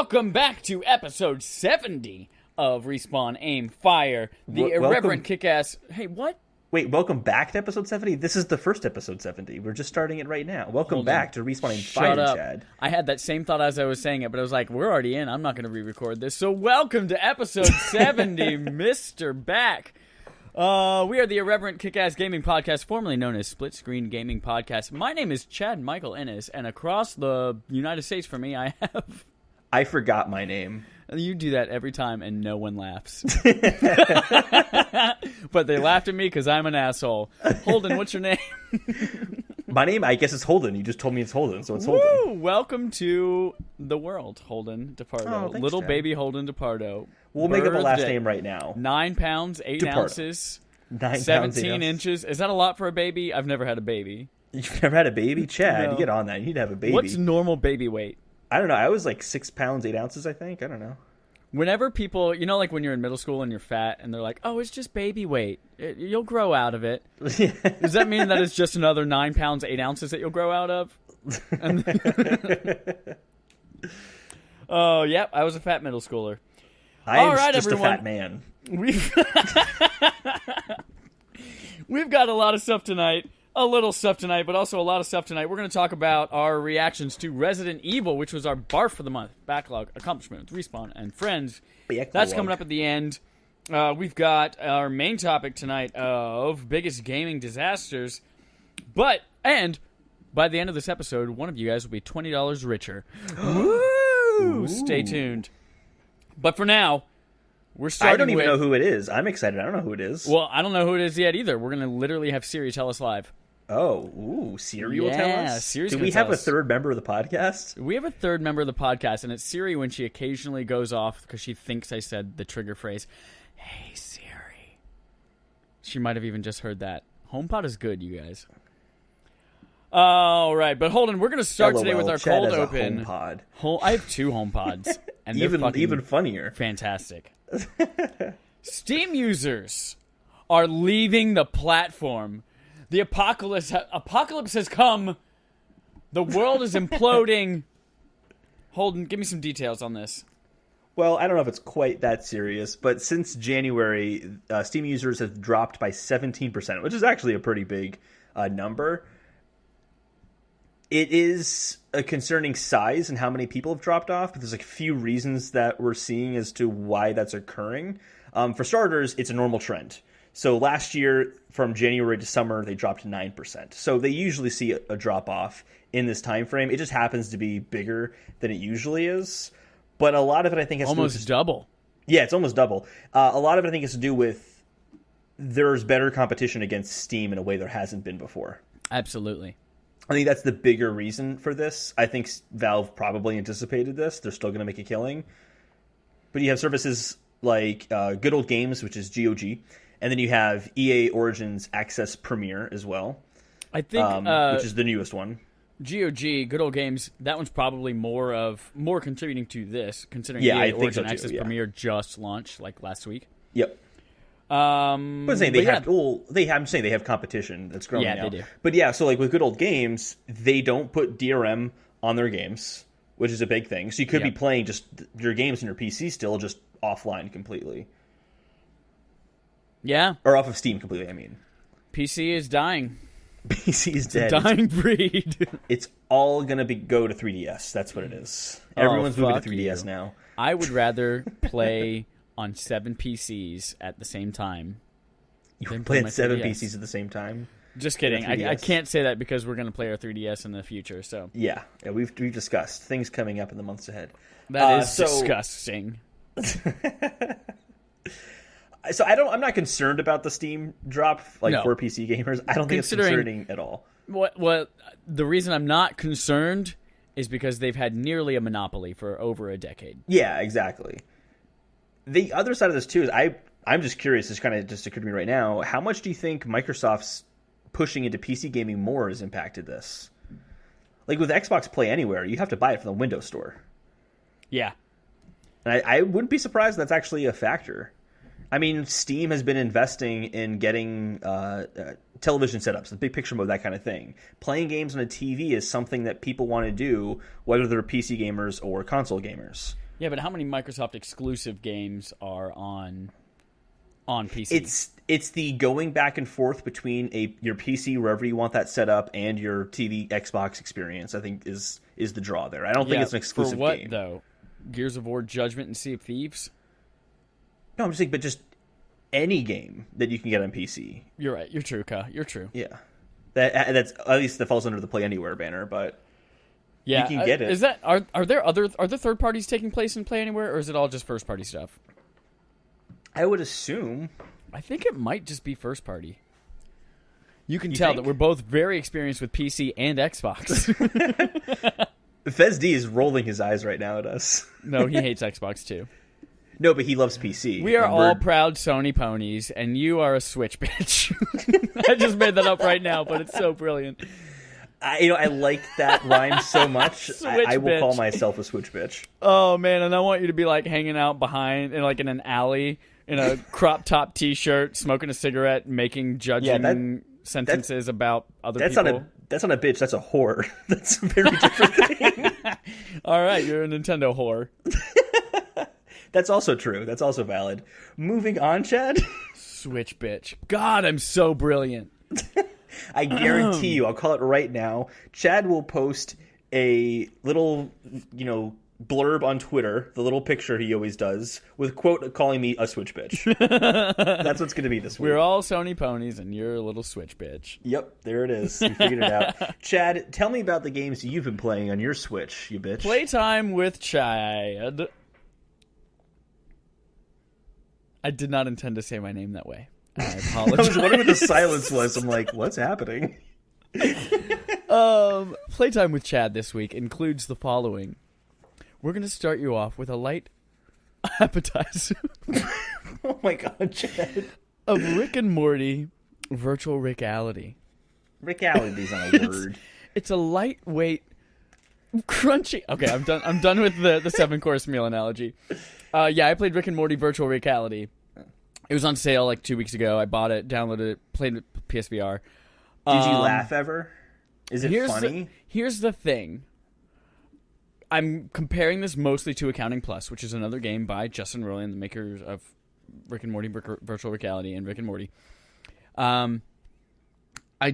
Welcome back to episode 70 of Respawn Aim Fire, the irreverent kick-ass... Hey, what? Wait, welcome back to episode 70? This is the first episode 70. We're just starting it right now. Welcome back to Respawn Aim Fire, Chad. I had that same thought as I was saying it, but I was like, we're already in. I'm not going to re-record this. So welcome to episode 70, Mr. Back. We are the irreverent kick-ass gaming podcast, formerly known as Split Screen Gaming Podcast. My name is Chad Michael Innes, and across the United States from me, I have... I forgot my name. You do that every time, and no one laughs. But they laughed at me because I'm an asshole. Holden, what's your name? My name, I guess it's Holden. You just told me it's Holden, so it's Woo! Holden. Welcome to the world, Holden DePardo. Oh, thanks, Little Chad. baby Holden DePardo. We'll make up a last name right now. 9 pounds, 8 DePardo. ounces, 17 inches. Is that a lot for a baby? I've never had a baby. You've never had a baby? Chad, No. you get on that. You need to have a baby. What's normal baby weight? I don't know. I was like 6 pounds, 8 ounces, I think. I don't know. Whenever people, you know, like when you're in middle school and you're fat and they're like, oh, it's just baby weight. You'll grow out of it. Does that mean that it's just another 9 pounds, 8 ounces that you'll grow out of? Oh, yep. I was a fat middle schooler. I am just everyone. a fat man. We've got a lot of stuff tonight. A little stuff tonight, but also a lot of stuff tonight. We're going to talk about our reactions to Resident Evil, which was our B.A.R.F for the month. Backlog, accomplishment, Respawn, and friends. That's coming up at the end. We've got our main topic tonight of biggest gaming disasters. And by the end of this episode, one of you guys will be $20 richer. Woo! Stay tuned. But for now, we're starting I don't even know who it is. I'm excited. I don't know who it is. Well, I don't know who it is yet either. We're going to literally have Siri tell us live. Oh, Siri will tell us? Siri's Do we have a third member of the podcast? We have a third member of the podcast, and it's Siri when she occasionally goes off because she thinks I said the trigger phrase, hey, Siri. She might have even just heard that. HomePod is good, you guys. All right, but Holden, we're going to start today with our Chad cold has a open. HomePod. I have 2 HomePods, and they're even funnier. Fantastic. Steam users are leaving the platform. The apocalypse has come. The world is imploding. Holden, give me some details on this. Well, I don't know if it's quite that serious, but since January, Steam users have dropped by 17%, which is actually a pretty big number. It is a concerning size and how many people have dropped off, but there's a few reasons that we're seeing as to why that's occurring. For starters, it's a normal trend. So last year, from January to summer, they dropped 9%. So they usually see a drop-off in this time frame. It just happens to be bigger than it usually is. But a lot of it, I think, has to do with... Almost double. Yeah, it's almost double. A lot of it, I think, has to do with there's better competition against Steam in a way there hasn't been before. Absolutely. I think that's the bigger reason for this. I think Valve probably anticipated this. They're still going to make a killing. But you have services like Good Old Games, which is GOG. And then you have EA Origins Access Premier as well. I think which is the newest one. GOG, Good Old Games, that one's probably more contributing to this, considering Yeah, EA I think Origin so too, Access yeah. Premier just launched like last week. Yep. I'm I'm saying they have competition that's growing now. Yeah, they do. But yeah, so like with Good Old Games, they don't put DRM on their games, which is a big thing. So you could be playing just your games on your PC still, just offline completely. Yeah. Or off of Steam completely, I mean. PC is dying. PC is dead. Dying breed. It's all going to go to 3DS. That's what it is. Everyone's moving to 3DS now. I would rather play on 7 PCs at the same time. You can play at 7 PCs at the same time? Just kidding. I can't say that because we're going to play our 3DS in the future. So Yeah, we've discussed things coming up in the months ahead. That is disgusting. So I'm not concerned about the Steam drop for PC gamers. I don't think it's concerning at all. What the reason I'm not concerned is because they've had nearly a monopoly for over a decade. Yeah, exactly. The other side of this too is I'm just curious. This kind of just occurred to me right now. How much do you think Microsoft's pushing into PC gaming more has impacted this? Like with Xbox Play Anywhere, you have to buy it from the Windows Store. Yeah, and I wouldn't be surprised if that's actually a factor. I mean, Steam has been investing in getting television setups, the big picture mode, that kind of thing. Playing games on a TV is something that people want to do, whether they're PC gamers or console gamers. Yeah, but how many Microsoft exclusive games are on PC? It's the going back and forth between your PC, wherever you want that set up, and your TV Xbox experience, I think, is the draw there. I don't think it's an exclusive for what, game. Though? Gears of War, Judgment, and Sea of Thieves? No, I'm just saying, but just any game that you can get on PC. You're right. You're true, Ka. You're true. Yeah. That's at least that falls under the Play Anywhere banner, but yeah, you can get it. Is that are there third parties taking place in Play Anywhere, or is it all just first party stuff? I would assume. I think it might just be first party. You can tell that we're both very experienced with PC and Xbox. Fez D is rolling his eyes right now at us. No, he hates Xbox too. No, but he loves PC. We are all proud Sony ponies, and you are a Switch bitch. I just made that up right now, but it's so brilliant. I like that rhyme so much. I will call myself a Switch bitch. Oh man, and I want you to be like hanging out behind, in an alley, in a crop top T-shirt, smoking a cigarette, making judging sentences about other people. That's not a bitch. That's a whore. That's a very different thing. All right, you're a Nintendo whore. That's also true. That's also valid. Moving on, Chad. Switch bitch. God, I'm so brilliant. I guarantee you, I'll call it right now. Chad will post a little, blurb on Twitter, the little picture he always does, with quote calling me a Switch bitch. That's what's going to be this week. We're all Sony ponies, and you're a little Switch bitch. Yep, there it is. We figured it out. Chad, tell me about the games you've been playing on your Switch, you bitch. Playtime with Chad. I did not intend to say my name that way. I apologize. I was wondering what the silence was. I'm like, what's happening? Playtime with Chad this week includes the following. We're going to start you off with a light appetizer. Oh my god, Chad. Of Rick and Morty Virtual Rickality. Rickality's not a word. It's a lightweight, crunchy... Okay, I'm done with the 7-course meal analogy. I played Rick and Morty Virtual Rickality. It was on sale like 2 weeks ago. I bought it, downloaded it, played it with PSVR. Did you laugh ever? Is it funny? Here's the thing. I'm comparing this mostly to Accounting Plus, which is another game by Justin Roiland, the makers of Rick and Morty Virtual Rickality and Rick and Morty. I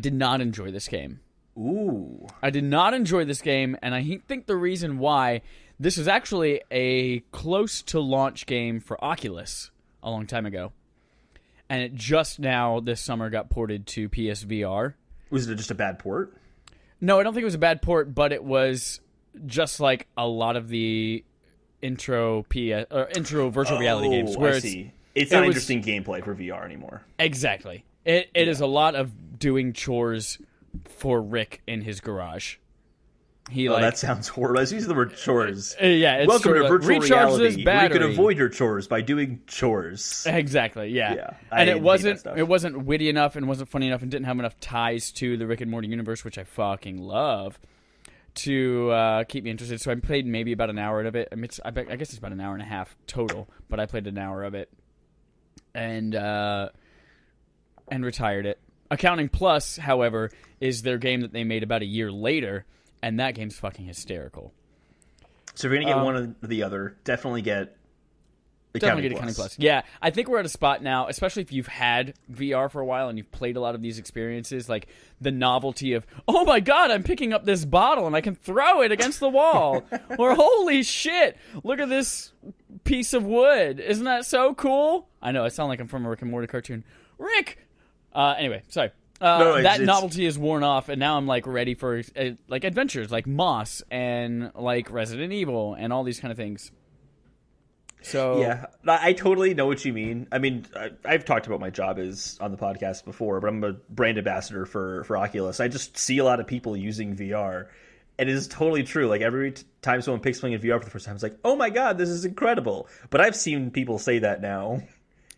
did not enjoy this game. Ooh. I did not enjoy this game, and I think the reason why... This was actually a close-to-launch game for Oculus a long time ago. And it just now, this summer, got ported to PSVR. Was it just a bad port? No, I don't think it was a bad port, but it was just like a lot of the intro virtual reality games. Where I see. It's not interesting gameplay for VR anymore. Exactly. It is a lot of doing chores for Rick in his garage. That sounds horrible. Let's use the word chores. It's welcome to virtual reality, where you can battery. avoid your chores by doing chores. Exactly, yeah. And it wasn't witty enough and wasn't funny enough and didn't have enough ties to the Rick and Morty universe, which I fucking love, to keep me interested. So I played maybe about an hour of it. I guess it's about an hour and a half total, but I played an hour of it and retired it. Accounting Plus, however, is their game that they made about a year later. And that game's fucking hysterical. So if you're going to get one or the other, definitely get Accounting Plus. Yeah, I think we're at a spot now, especially if you've had VR for a while and you've played a lot of these experiences, like the novelty of, oh my god, I'm picking up this bottle and I can throw it against the wall. Or holy shit, look at this piece of wood. Isn't that so cool? I know, I sound like I'm from a Rick and Morty cartoon. Rick! Anyway, sorry. That novelty is worn off, and now I'm like ready for like adventures, like Moss and like Resident Evil and all these kind of things. So yeah, I totally know what you mean. I mean, I've talked about my job is on the podcast before, but I'm a brand ambassador for Oculus. I just see a lot of people using VR, and it is totally true. Like every time someone picks something in VR for the first time, it's like, oh my god, this is incredible. But I've seen people say that now.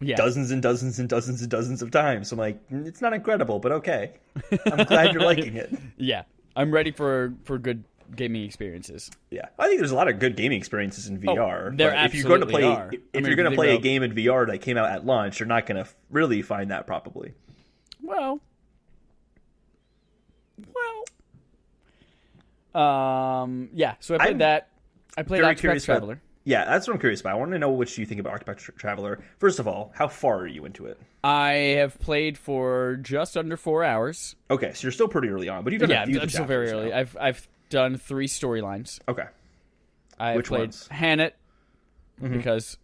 Yeah. Dozens and dozens and dozens and dozens of times. So I'm like, it's not incredible, but okay. I'm glad you're liking it. Yeah, I'm ready for good gaming experiences. Yeah, I think there's a lot of good gaming experiences in VR. There absolutely are. If you're going to play a game in VR that came out at launch, you're not going to really find that probably. Well. Yeah. So I played that. I played Octopath Traveler. Yeah, that's what I'm curious about. I want to know what you think about Octopath Traveler. First of all, how far are you into it? I have played for just under 4 hours. Okay, so you're still pretty early on, but you've done a few I'm still very early. now. I've done 3 storylines. Okay. I've played ones? Hannett, because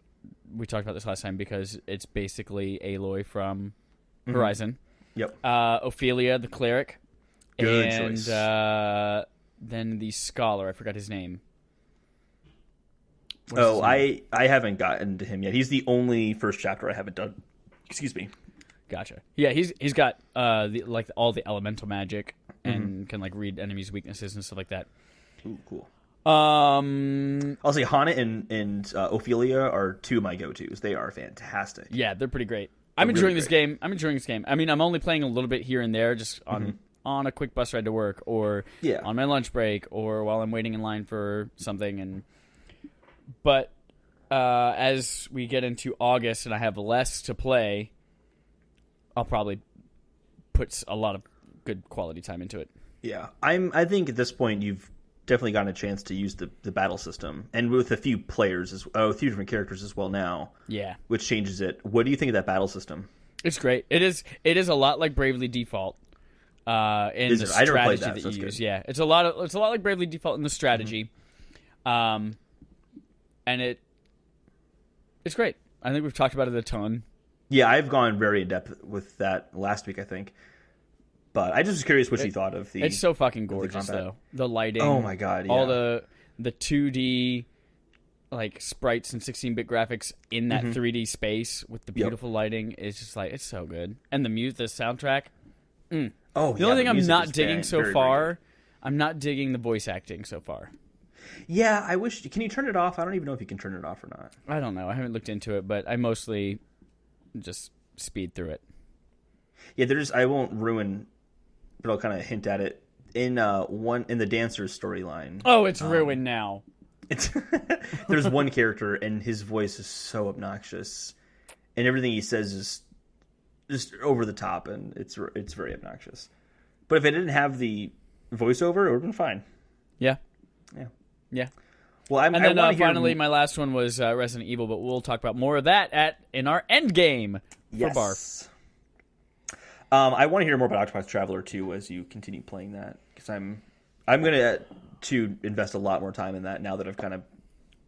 we talked about this last time, because it's basically Aloy from Horizon. Yep. Ophelia, the cleric. Good and, choice. then the scholar. I forgot his name. I haven't gotten to him yet. He's the only first chapter I haven't done. Excuse me. Gotcha. Yeah, he's got all the elemental magic and can like read enemies' weaknesses and stuff like that. Ooh, cool. I'll say Hannah and Ophelia are 2 of my go-tos. They are fantastic. Yeah, they're pretty great. I'm enjoying this game. I mean, I'm only playing a little bit here and there, just on a quick bus ride to work, or on my lunch break, or while I'm waiting in line for something. But as we get into August and I have less to play, I'll probably put a lot of good quality time into it. Yeah, I think at this point you've definitely gotten a chance to use the battle system, and with a few players, a few different characters as well now. Yeah, which changes it. What do you think of that battle system? It's great. It is a lot like Bravely Default. In the strategy that you use, yeah, it's a lot like Bravely Default in the strategy, and it's great. I think we've talked about it a ton. Yeah, I've gone very in depth with that last week, I think. But I just was curious what you thought of the. It's so fucking gorgeous, though. The lighting. Oh my god! Yeah. All the 2D like sprites and 16-bit graphics in that 3D space with the beautiful lighting is just like, it's so good. And the soundtrack. Oh, the only thing I'm not digging so far, I'm not digging the voice acting so far. Yeah, I wish. Can you turn it off? I don't even know if you can turn it off or not. I don't know. I haven't looked into it, but I mostly just speed through it. Yeah, I won't ruin, but I'll kind of hint at it in the Dancer's storyline. Oh, it's ruined now. There's one character, and his voice is so obnoxious, and everything he says is just over the top, and it's very obnoxious. But if it didn't have the voiceover, it would have been fine. Yeah. Well, finally, my last one was Resident Evil, but we'll talk about more of that in our end game for B.A.R.F. I want to hear more about Octopath Traveler 2 as you continue playing that, because I'm going to invest a lot more time in that now that I've kind of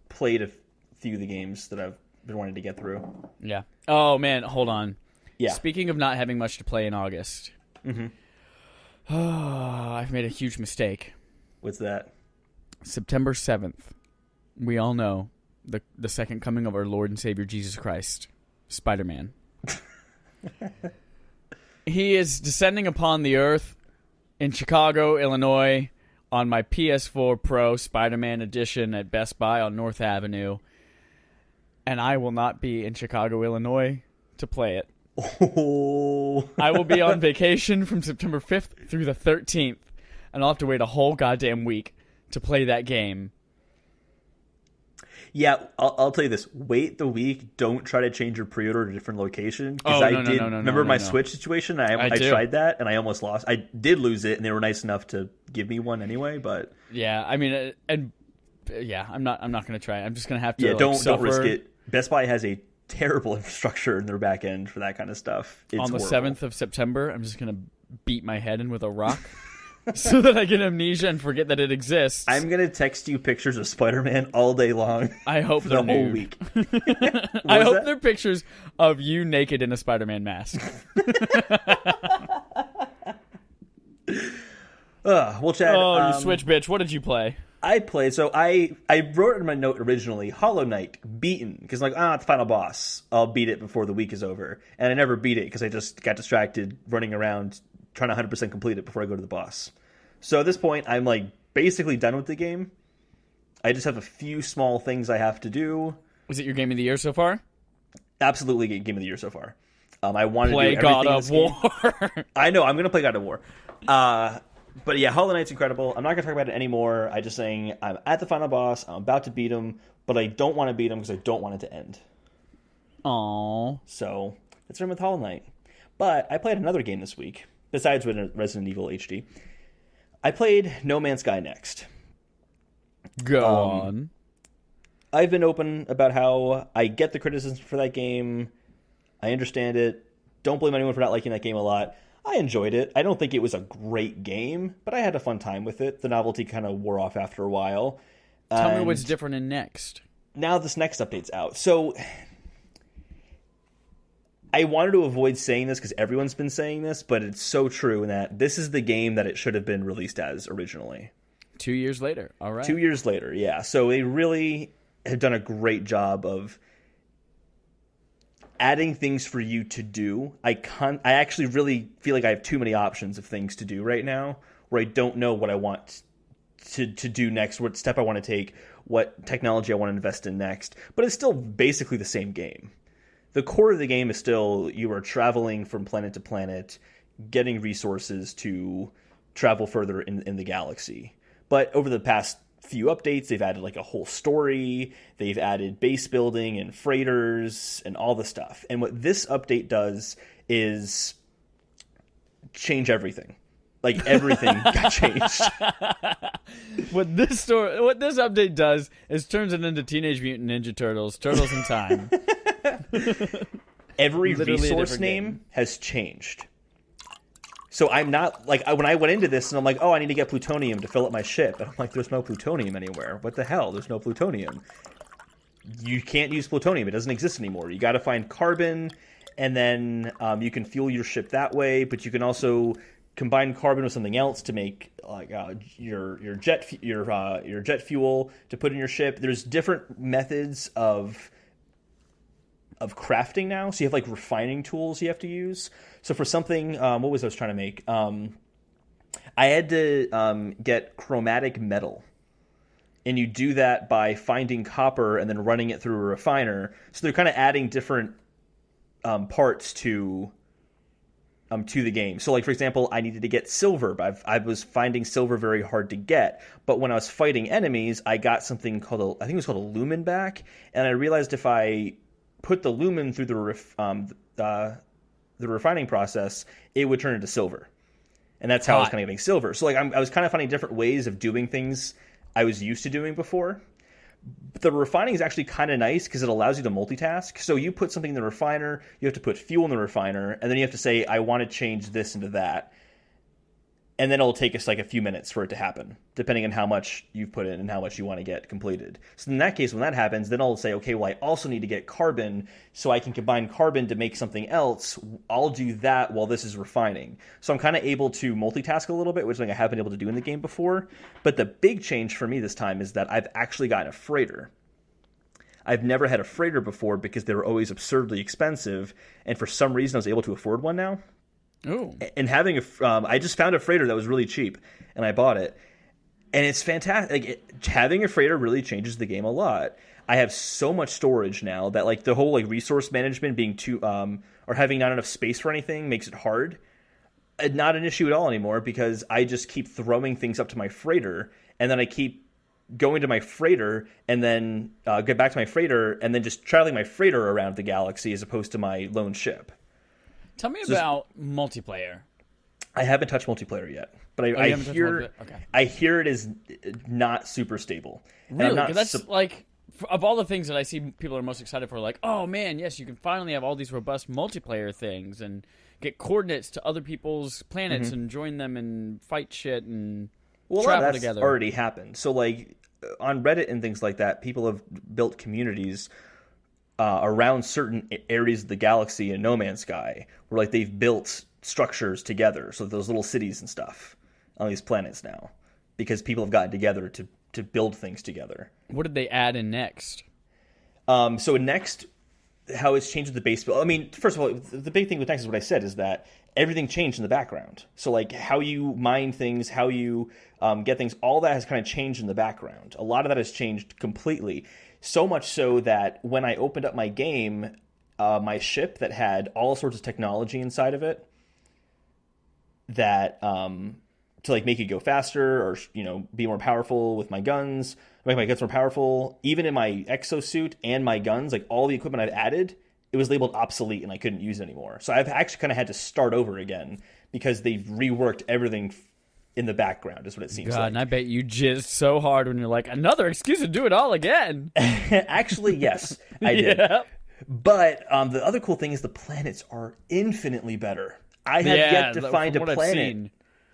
played a few of the games that I've been wanting to get through. Yeah. Oh, man, hold on. Yeah. Speaking of not having much to play in August, I've made a huge mistake. What's that? September 7th. We all know the second coming of our Lord and Savior Jesus Christ, Spider-Man. He is descending upon the earth in Chicago, Illinois, on my PS4 Pro Spider-Man edition at Best Buy on North Avenue. And I will not be in Chicago, Illinois to play it. Oh. I will be on vacation from September 5th through the 13th, and I'll have to wait a whole goddamn week to play that game. Yeah, I'll tell you this. Wait the week. Don't try to change your pre-order to a different location. Because remember my Switch situation? I tried that, and I almost lost. I did lose it, and they were nice enough to give me one anyway. But yeah, I mean, I'm not going to try it. I'm just going to have to. Yeah, don't risk it. Best Buy has a terrible infrastructure in their back end for that kind of stuff. It's on the horrible. 7th of September, I'm just going to beat my head in with a rock. So that I get amnesia and forget that it exists. I'm going to text you pictures of Spider-Man all day long. I hope for they're the whole nude. week. I hope they're pictures of you naked in a Spider-Man mask. Well, Chad. Oh, you Switch bitch. What did you play? I played. So I wrote in my note originally, Hollow Knight, beaten. Because it's the final boss. I'll beat it before the week is over. And I never beat it because I just got distracted running around trying to 100% complete it before I go to the boss. So at this point, I'm basically done with the game. I just have a few small things I have to do. Was it your game of the year so far? Absolutely game of the year so far. I want to play do God of War. I know, I'm going to play God of War. But yeah, Hollow Knight's incredible. I'm not going to talk about it anymore. I'm just saying I'm at the final boss. I'm about to beat him, but I don't want to beat him because I don't want it to end. Aww. So that's where I'm with Hollow Knight. But I played another game this week. Besides Resident Evil HD, I played No Man's Sky next. Go on. I've been open about how I get the criticism for that game. I understand it. Don't blame anyone for not liking that game a lot. I enjoyed it. I don't think it was a great game, but I had a fun time with it. The novelty kind of wore off after a while. Tell me what's different in next. Now this next update's out. So I wanted to avoid saying this because everyone's been saying this, but it's so true in that this is the game that it should have been released as originally. 2 years later. All right. 2 years later, yeah. So they really have done a great job of adding things for you to do. I actually really feel like I have too many options of things to do right now where I don't know what I want to do next, what step I want to take, what technology I want to invest in next. But it's still basically the same game. The core of the game is still you are traveling from planet to planet, getting resources to travel further in the galaxy. But over the past few updates, they've added like a whole story, they've added base building and freighters and all the stuff. And what this update does is change everything. Like everything got changed. What this update does is turns it into Teenage Mutant Ninja Turtles, Turtles in Time. Every resource name has changed. So I'm not, like, when I went into this and I'm like, oh, I need to get plutonium to fill up my ship. And I'm like, there's no plutonium anywhere. What the hell? There's no plutonium. You can't use plutonium. It doesn't exist anymore. You got to find carbon, and then you can fuel your ship that way. But you can also combine carbon with something else to make like your jet fuel to put in your ship. There's different methods of crafting now. So you have like refining tools you have to use. So for something, what was I trying to make? I had to get chromatic metal. And you do that by finding copper and then running it through a refiner. So they're kind of adding different parts to the game. So like, for example, I needed to get silver, but I was finding silver very hard to get. But when I was fighting enemies, I got something called I think it was called a lumen back. And I realized if I put the lumen through the refining process, it would turn into silver. And that's how I was kind of getting silver. So like I was kind of finding different ways of doing things I was used to doing before. But the refining is actually kind of nice because it allows you to multitask. So you put something in the refiner, you have to put fuel in the refiner, and then you have to say, I want to change this into that. And then it'll take us like a few minutes for it to happen, depending on how much you've put in and how much you want to get completed. So in that case, when that happens, then I'll say, okay, well, I also need to get carbon so I can combine carbon to make something else. I'll do that while this is refining. So I'm kind of able to multitask a little bit, which is something I haven't been able to do in the game before. But the big change for me this time is that I've actually gotten a freighter. I've never had a freighter before because they were always absurdly expensive. And for some reason, I was able to afford one now. Ooh. And having I just found a freighter that was really cheap, and I bought it, and it's fantastic. Like, having a freighter really changes the game a lot. I have so much storage now that like the whole like resource management being too or having not enough space for anything makes it hard. Not an issue at all anymore because I just keep throwing things up to my freighter, and then I keep going to my freighter, and then get back to my freighter, and then just traveling my freighter around the galaxy as opposed to my lone ship. Tell me about multiplayer. I haven't touched multiplayer yet, but I hear it is not super stable. Really? That's like, of all the things that I see people are most excited for, like, oh man, yes, you can finally have all these robust multiplayer things and get coordinates to other people's planets and join them and fight shit and travel together. That's already happened. So like on Reddit and things like that, people have built communities around certain areas of the galaxy in No Man's Sky, where like they've built structures together, so those little cities and stuff on these planets now, because people have gotten together to build things together. What did they add in next? So next, how it's changed with the base build. I mean, first of all, the big thing with next is what I said is that everything changed in the background. So like how you mine things, how you get things, all that has kind of changed in the background. A lot of that has changed completely. So much so that when I opened up my game, my ship that had all sorts of technology inside of it that to like make it go faster or be more powerful with my guns, make my guns more powerful, even in my exosuit and my guns, like all the equipment I've added, it was labeled obsolete and I couldn't use it anymore. So I've actually kind of had to start over again because they've reworked everything in the background is what it seems God, like. and I bet you jizzed so hard when you're like, another excuse to do it all again. Actually, yes, I did. Yeah. But the other cool thing is the planets are infinitely better. I have yet to find a planet.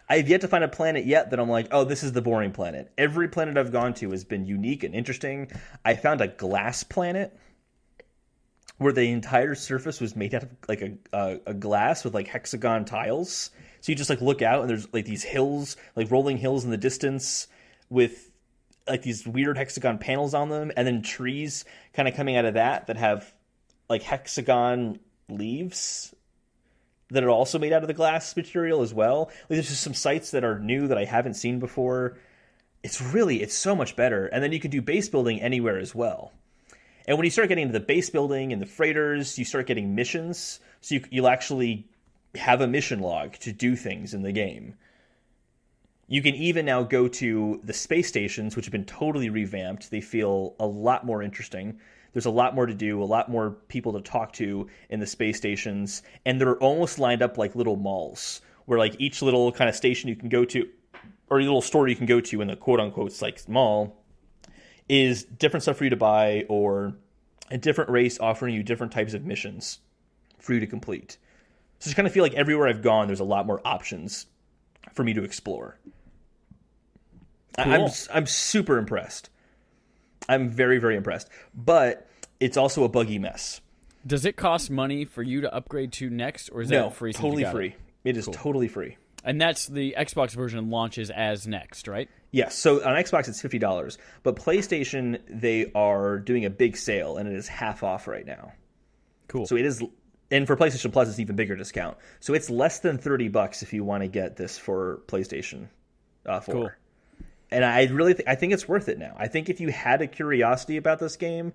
I have yet to find a planet yet that I'm like, oh, this is the boring planet. Every planet I've gone to has been unique and interesting. I found a glass planet where the entire surface was made out of like a glass with like hexagon tiles. So you just like look out and there's like these hills, like rolling hills in the distance with like these weird hexagon panels on them, and then trees kind of coming out of that have like hexagon leaves that are also made out of the glass material as well. Like, there's just some sites that are new that I haven't seen before. It's so much better. And then you can do base building anywhere as well. And when you start getting into the base building and the freighters, you start getting missions. So you'll actually have a mission log to do things in the game. You can even now go to the space stations, which have been totally revamped. They feel a lot more interesting. There's a lot more to do, a lot more people to talk to in the space stations. And they're almost lined up like little malls, where like each little kind of station you can go to, or little store you can go to in the quote-unquote like mall, is different stuff for you to buy, or a different race offering you different types of missions for you to complete. So I just kind of feel like everywhere I've gone, there's a lot more options for me to explore. Cool. I'm super impressed. I'm very, very impressed. But it's also a buggy mess. Does it cost money for you to upgrade to Next, or is that free? Totally free. It is totally free. And that's the Xbox version launches as Next, right? Yes. So on Xbox, it's $50. But PlayStation, they are doing a big sale, and it is half off right now. Cool. So it is... And for PlayStation Plus, it's even bigger discount. So it's less than $30 if you want to get this for PlayStation 4. Cool. And I really I think it's worth it now. I think if you had a curiosity about this game,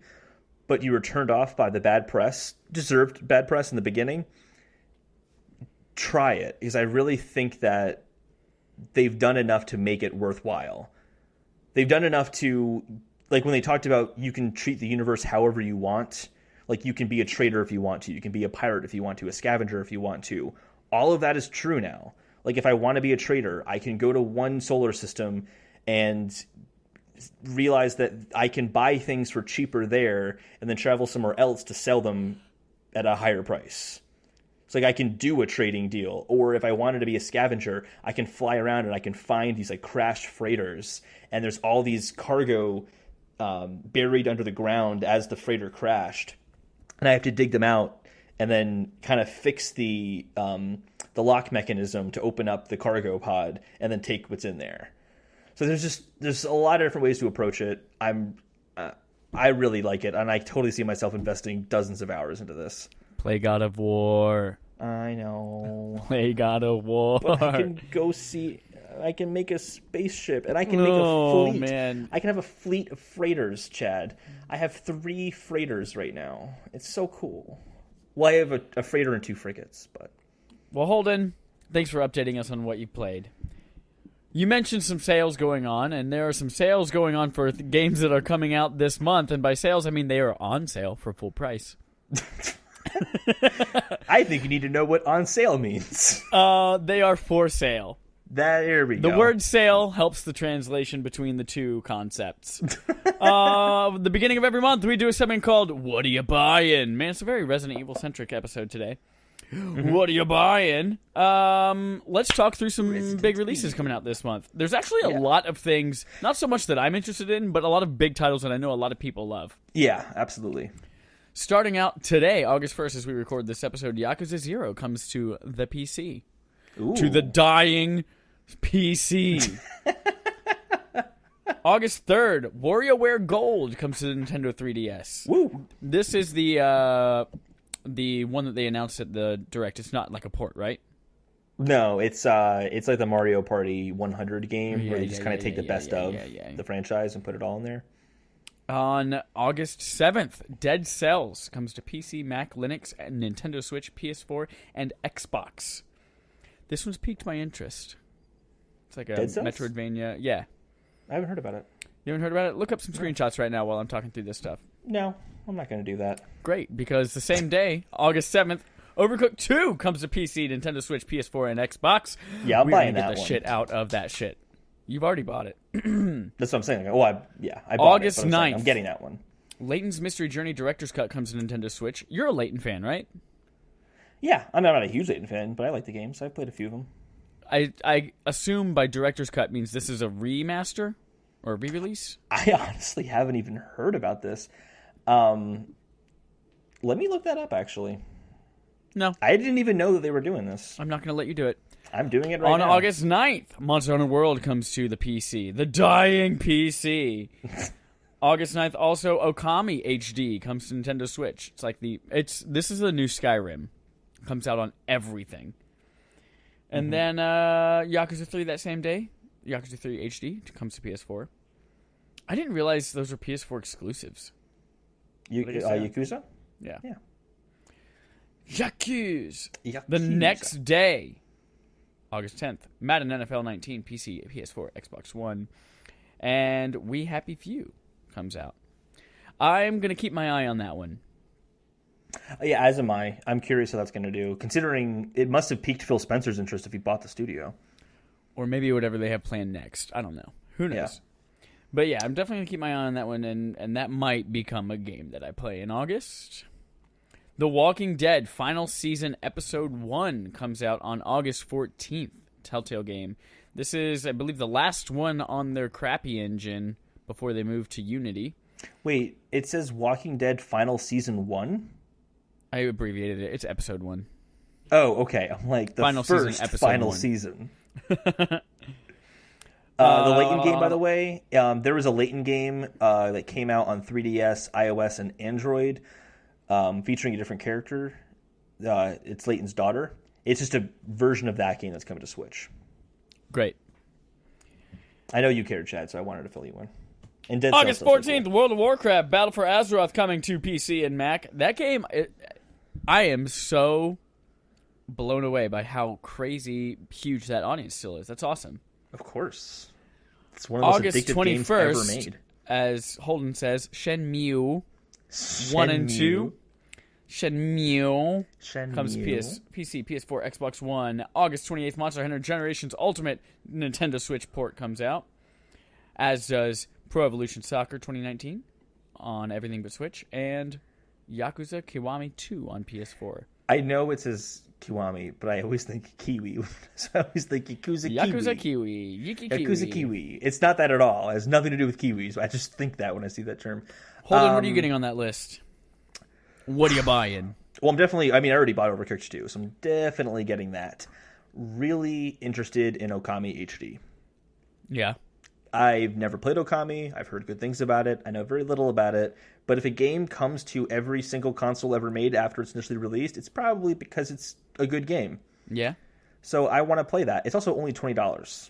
but you were turned off by the bad press, deserved bad press in the beginning, try it. Because I really think that they've done enough to make it worthwhile. They've done enough to, like when they talked about you can treat the universe however you want. Like, you can be a trader if you want to. You can be a pirate if you want to. A scavenger if you want to. All of that is true now. Like, if I want to be a trader, I can go to one solar system and realize that I can buy things for cheaper there and then travel somewhere else to sell them at a higher price. It's like I can do a trading deal. Or if I wanted to be a scavenger, I can fly around and I can find these, like, crashed freighters. And there's all these cargo buried under the ground as the freighter crashed. And I have to dig them out and then kind of fix the lock mechanism to open up the cargo pod and then take what's in there. So there's a lot of different ways to approach it. I really like it, and I totally see myself investing dozens of hours into this. Play God of War. I know. Play God of War. But I can go see... I can make a spaceship, and I can make a fleet. Man. I can have a fleet of freighters, Chad. I have 3 freighters right now. It's so cool. Well, I have a freighter and 2 frigates, but... Well, Holden, thanks for updating us on what you played. You mentioned some sales going on, and there are some sales going on for games that are coming out this month, and by sales, I mean they are on sale for full price. I think you need to know what on sale means. They are for sale. There we go. The word sale helps the translation between the two concepts. The beginning of every month, we do something called Whaddya Buyin. Man, it's a very Resident Evil-centric episode today. Whaddya Buyin? Let's talk through some big releases coming out this month. There's actually a lot of things, not so much that I'm interested in, but a lot of big titles that I know a lot of people love. Yeah, absolutely. Starting out today, August 1st, as we record this episode, Yakuza 0 comes to the PC. Ooh. To the dying PC. August 3rd, WarioWare Gold comes to the Nintendo 3DS. Woo! This is the one that they announced at the Direct. It's not like a port, right? No, it's like the Mario Party 100 game where you just kind of take the best of the franchise and put it all in there. On August 7th, Dead Cells comes to PC, Mac, Linux, and Nintendo Switch, PS4, and Xbox. This one's piqued my interest. It's like a Metroidvania. Yeah. I haven't heard about it. You haven't heard about it? Look up some screenshots right now while I'm talking through this stuff. No, I'm not going to do that. Great, because the same day, August 7th, Overcooked 2 comes to PC, Nintendo Switch, PS4, and Xbox. Yeah, I'm buying that get the one. shit out of that shit. You've already bought it. That's what I'm saying. I bought August it. August 9th. I'm getting that one. Layton's Mystery Journey Director's Cut comes to Nintendo Switch. You're a Layton fan, right? Yeah, I mean, I'm not a huge Layton fan, but I like the games. I've played a few of them. I assume by Director's Cut means this is a remaster or a re-release? I honestly haven't even heard about this. Let me look that up, actually. No. I didn't even know that they were doing this. I'm not going to let you do it. I'm doing it right now. On August 9th, Monster Hunter World comes to the PC. The dying PC. August 9th, also Okami HD comes to Nintendo Switch. This is the new Skyrim. Comes out on everything. And then Yakuza 3 that same day. Yakuza 3 HD comes to PS4. I didn't realize those were PS4 exclusives. Yakuza? Yeah. Yeah. Yakuza. The next day, August 10th, Madden NFL 19, PC, PS4, Xbox One, and We Happy Few comes out. I'm going to keep my eye on that one. Yeah, as am I. I'm curious how that's going to do, considering it must have piqued Phil Spencer's interest if he bought the studio. Or maybe whatever they have planned next. I don't know. Who knows? Yeah. But yeah, I'm definitely going to keep my eye on that one, and that might become a game that I play in August. The Walking Dead Final Season Episode 1 comes out on August 14th. Telltale game. This is, I believe, the last one on their crappy engine before they move to Unity. Wait, it says Walking Dead Final Season 1? I abbreviated it. It's Episode 1. Oh, okay. I'm like, the final first season, episode final 1. Season. The Layton game, by the way, there was a Layton game that came out on 3DS, iOS, and Android, featuring a different character. It's Layton's daughter. It's just a version of that game that's coming to Switch. Great. I know you cared, Chad, so I wanted to fill you in. And Dead August Cells 14th, World of Warcraft, Battle for Azeroth coming to PC and Mac. That game, I am so blown away by how crazy huge that audience still is. That's awesome. Of course. It's one of the most August addictive 21st, games ever made. As Holden says, Shenmue 1 and 2. Shenmue comes to PC, PS4, Xbox One. August 28th, Monster Hunter Generations Ultimate Nintendo Switch port comes out. As does Pro Evolution Soccer 2019 on everything but Switch. And Yakuza Kiwami 2 on PS4. I know it says Kiwami, but I always think Kiwi. So I always think Yakuza Kiwi. Yakuza Kiwi. It's not that at all. It has nothing to do with Kiwis. I just think that when I see that term. Holden, what are you getting on that list? What are you buying? Well, I already bought Overcooked 2, so I'm definitely getting that. Really interested in Okami HD. Yeah. I've never played Okami. I've heard good things about it. I know very little about it. But if a game comes to every single console ever made after it's initially released, it's probably because it's a good game. Yeah. So I want to play that. It's also only $20.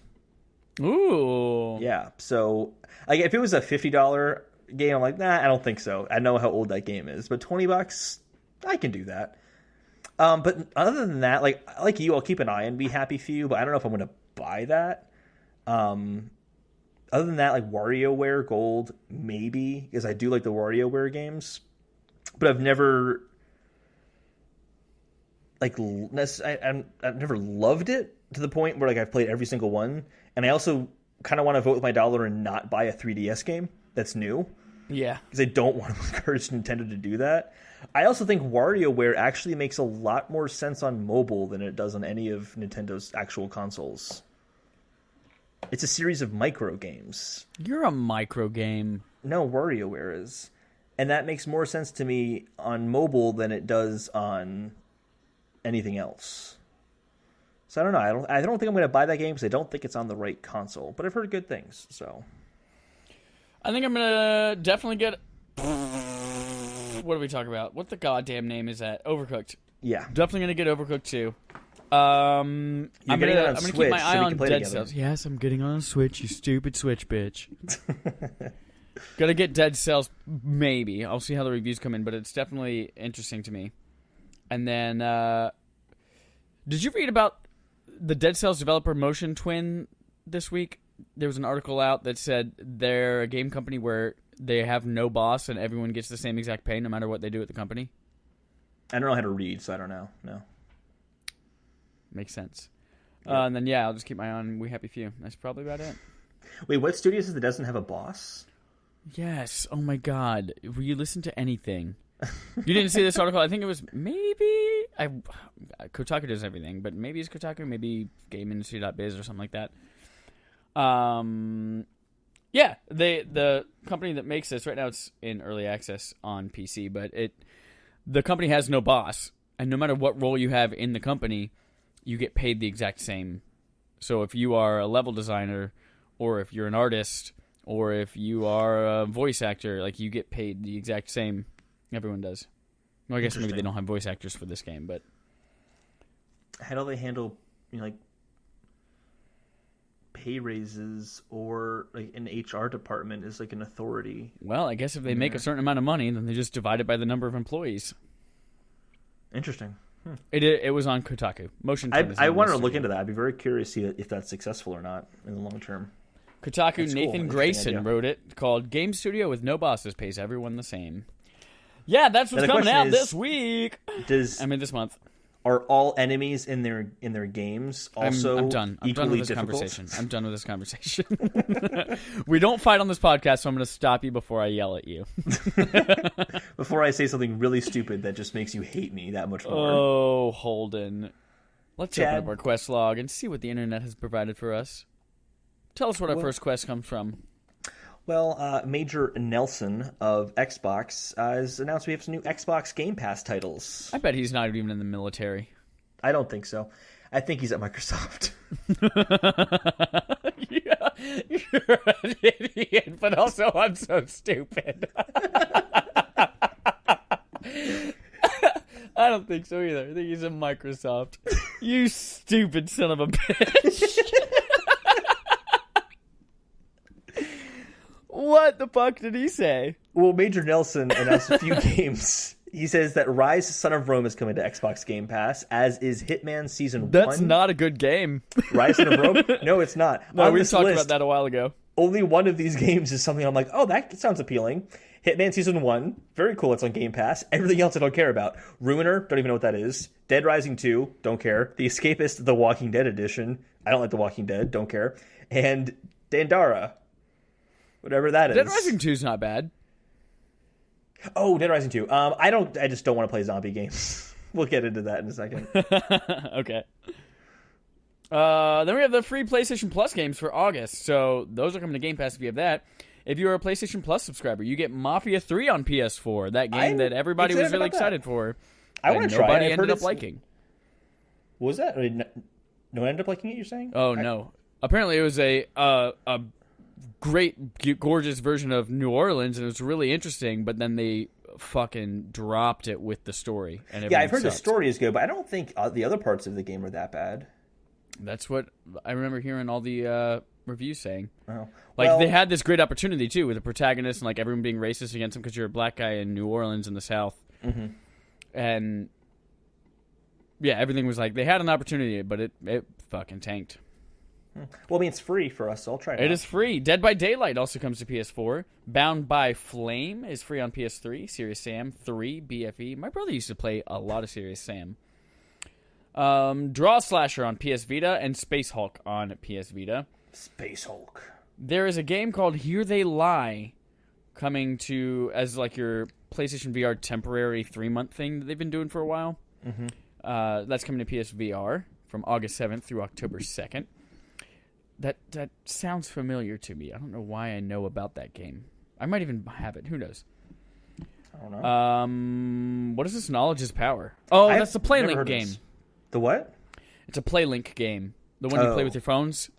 Ooh. Yeah. So if it was a $50 game, I'm like, nah, I don't think so. I know how old that game is. But $20, I can do that. But other than that, like you, I'll keep an eye on Be Happy Few, but I don't know if I'm going to buy that. Other than that, like WarioWare Gold, maybe, because I do like the WarioWare games, but I've never I've never loved it to the point where I've played every single one, and I also kind of want to vote with my dollar and not buy a 3DS game that's new. Yeah, because I don't want to encourage Nintendo to do that. I also think WarioWare actually makes a lot more sense on mobile than it does on any of Nintendo's actual consoles. It's a series of micro games. You're a micro game. No, WarioWare is. And that makes more sense to me on mobile than it does on anything else. So I don't know. I don't think I'm going to buy that game because I don't think it's on the right console. But I've heard good things, so. I think I'm going to definitely get... What do we talk about? What the goddamn name is that? Overcooked. Yeah. Definitely going to get Overcooked too. I'm gonna keep my eye on Dead Cells. Yes, I'm getting on Switch, you stupid Switch bitch. Gonna get Dead Cells, maybe. I'll see how the reviews come in, but it's definitely interesting to me. And then, did you read about the Dead Cells developer Motion Twin this week? There was an article out that said they're a game company where they have no boss and everyone gets the same exact pay no matter what they do at the company. I don't know how to read, so I don't know. No. Makes sense. Yeah. And then, I'll just keep my eye on We Happy Few. That's probably about it. Wait, what studio is it that doesn't have a boss? Yes. Oh, my God. Will you listen to anything? You didn't see this article? I think it was maybe... Kotaku does everything, but maybe it's Kotaku, maybe GameIndustry.biz or something like that. Yeah, the company that makes this, right now it's in early access on PC, but the company has no boss, and no matter what role you have in the company, you get paid the exact same. So if you are a level designer, or if you're an artist, or if you are a voice actor, like, you get paid the exact same. Everyone does. Well, I guess maybe they don't have voice actors for this game, but... How do they handle, like, pay raises, or like an HR department is like an authority? Well, I guess if they make a certain amount of money, then they just divide it by the number of employees. Interesting. It was on Kotaku. Motion. I want to look into that. I'd be very curious to see if that's successful or not in the long term. Kotaku, That's Nathan cool. Grayson wrote it, called Game Studio with No Bosses Pays Everyone the Same. Yeah, that's what's coming out this week. This month. Are all enemies in their games also I'm done. I'm done with this difficult? conversation. I'm done with this conversation. We don't fight on this podcast, so I'm going to stop you before I yell at you. Before I say something really stupid that just makes you hate me that much more. Oh, Holden. Let's open up our quest log and see what the internet has provided for us. Tell us what our first quest comes from. Well, Major Nelson of Xbox has announced we have some new Xbox Game Pass titles. I bet he's not even in the military. I don't think so. I think he's at Microsoft. Yeah, you're an idiot, but also I'm so stupid. I don't think so either. I think he's at Microsoft. You stupid son of a bitch. What the fuck did he say? Well, Major Nelson announced a few games. He says that Rise Son of Rome is coming to Xbox Game Pass, as is Hitman Season 1. That's not a good game. Rise Son of Rome? No, it's not. No, we talked about that a while ago. Only one of these games is something I'm like, oh, that sounds appealing. Hitman Season 1, very cool, it's on Game Pass. Everything else I don't care about. Ruiner, don't even know what that is. Dead Rising 2, don't care. The Escapist, The Walking Dead Edition, I don't like The Walking Dead, don't care. And Dandara, whatever that is. Dead Rising 2 is not bad. Oh, Dead Rising 2. I just don't want to play zombie games. We'll get into that in a second. Okay. Then we have the free PlayStation Plus games for August. So those are coming to Game Pass if you have that. If you're a PlayStation Plus subscriber, you get Mafia 3 on PS4. That game that everybody was really excited for. I want to try it. Nobody ended up liking. What was that? No one ended up liking it, you're saying? Oh, no. Apparently it was a great, gorgeous version of New Orleans, and it was really interesting, but then they fucking dropped it with the story. And yeah, I've heard the story is good, but I don't think the other parts of the game are that bad. That's what I remember hearing all the reviews saying. Oh. Like, they had this great opportunity, too, with the protagonist and, like, everyone being racist against him because you're a black guy in New Orleans in the South. Mm-hmm. And, yeah, everything was like, they had an opportunity, but it fucking tanked. Well, I mean, it's free for us, so I'll try it out. It is free. Dead by Daylight also comes to PS4. Bound by Flame is free on PS3. Serious Sam 3 BFE. My brother used to play a lot of Serious Sam. Draw Slasher on PS Vita and Space Hulk on PS Vita. Space Hulk. There is a game called Here They Lie coming to as like your PlayStation VR temporary 3-month thing that they've been doing for a while. Mm-hmm. That's coming to PSVR from August 7th through October 2nd. That sounds familiar to me. I don't know why I know about that game. I might even have it. Who knows? I don't know. What is this? Knowledge is power. Oh, that's the Playlink game. The what? It's a Playlink game. The one you play with your phones.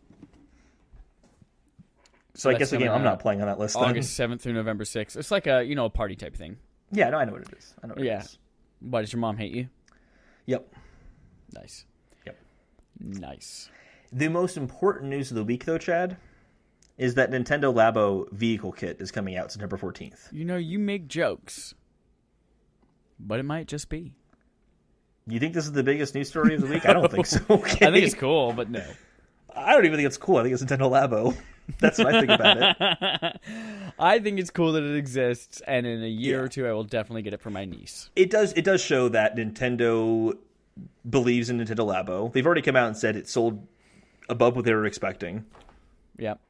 So I guess the game I'm not playing on that list. August 7th through November 6th. It's like a a party type thing. Yeah, no, I know what it is. I know what it is. Why, does your mom hate you? Yep. Nice. Yep. Nice. The most important news of the week, though, Chad, is that Nintendo LABO Vehicle Kit is coming out September 14th. You make jokes, but it might just be. You think this is the biggest news story of the week? I don't think so. Okay. I think it's cool, but no. I don't even think it's cool. I think it's Nintendo LABO. That's what I think about it. I think it's cool that it exists, and in a year or two, I will definitely get it for my niece. It does show that Nintendo believes in Nintendo Labo. They've already come out and said it sold above what they were expecting. Yep.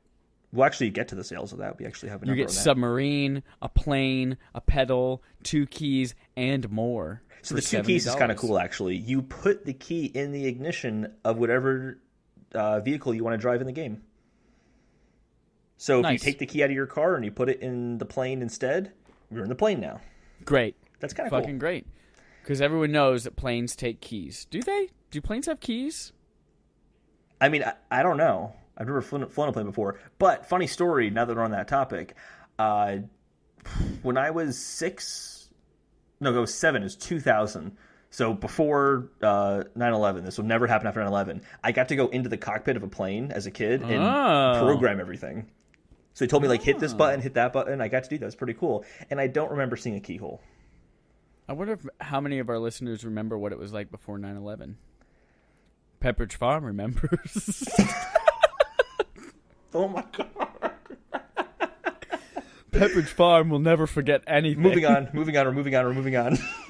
We'll actually get to the sales of that. We actually have a number You get on that. submarine, a plane, a pedal, 2 keys, and more. So the 2 keys is kind of cool, actually. You put the key in the ignition of whatever vehicle you want to drive in the game. So if you take the key out of your car and you put it in the plane instead, you're in the plane now. Great. That's kind of cool. Fucking great. Because everyone knows that planes take keys. Do they? Do planes have keys? I mean, I don't know. I've never flown a plane before. But funny story, now that we're on that topic, when I was 7, it was 2000. So before 9/11, this will never happen after 9/11. I got to go into the cockpit of a plane as a kid and program everything. So he told me, like, hit this button, hit that button. I got to do that. It's pretty cool. And I don't remember seeing a keyhole. I wonder how many of our listeners remember what it was like before 9/11. Pepperidge Farm remembers. Oh, my God. Pepperidge Farm will never forget anything. Moving on.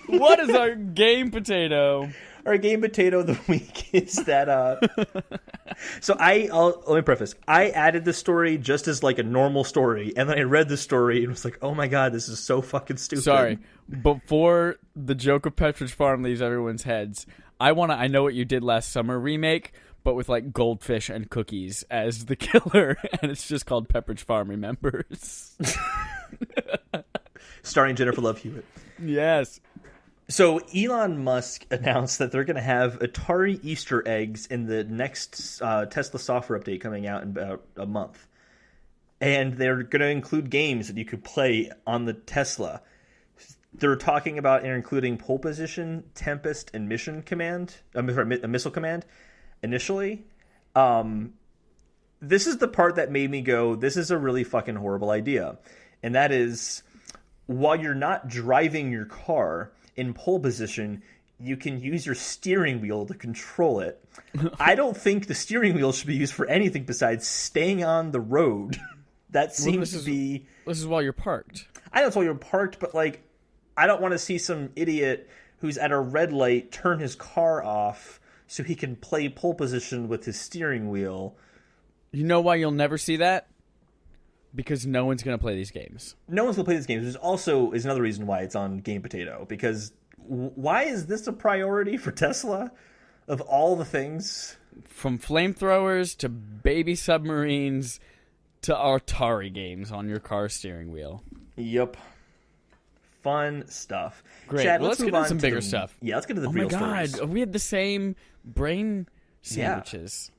What is our game potato? Our game potato of the week is that... So let me preface. I added the story just as like a normal story, and then I read the story and was like, oh my God, this is so fucking stupid. Sorry. Before the joke of Pepperidge Farm leaves everyone's heads, I Know What You Did Last Summer remake, but with like goldfish and cookies as the killer, and it's just called Pepperidge Farm Remembers. Starring Jennifer Love Hewitt. Yes. So Elon Musk announced that they're going to have Atari Easter eggs in the next Tesla software update coming out in about a month. And they're going to include games that you could play on the Tesla. They're talking about including Pole Position, Tempest, and Missile Command initially. This is the part that made me go, this is a really fucking horrible idea. And that is, while you're not driving your car in pole position, you can use your steering wheel to control it. I don't think the steering wheel should be used for anything besides staying on the road. That seems to be... This is while you're parked. I know it's while you're parked, but like, I don't want to see some idiot who's at a red light turn his car off so he can play pole position with his steering wheel. You know why you'll never see that? Because no one's going to play these games. No one's going to play these games. There's also is another reason why it's on Game Potato. Because why is this a priority for Tesla? Of all the things? From flamethrowers to baby submarines to Atari games on your car steering wheel. Yep. Fun stuff. Great. Chad, Well, let's get move into on some to bigger stuff. Yeah, let's get to the Oh real my God. stories. We had the same brain sandwiches.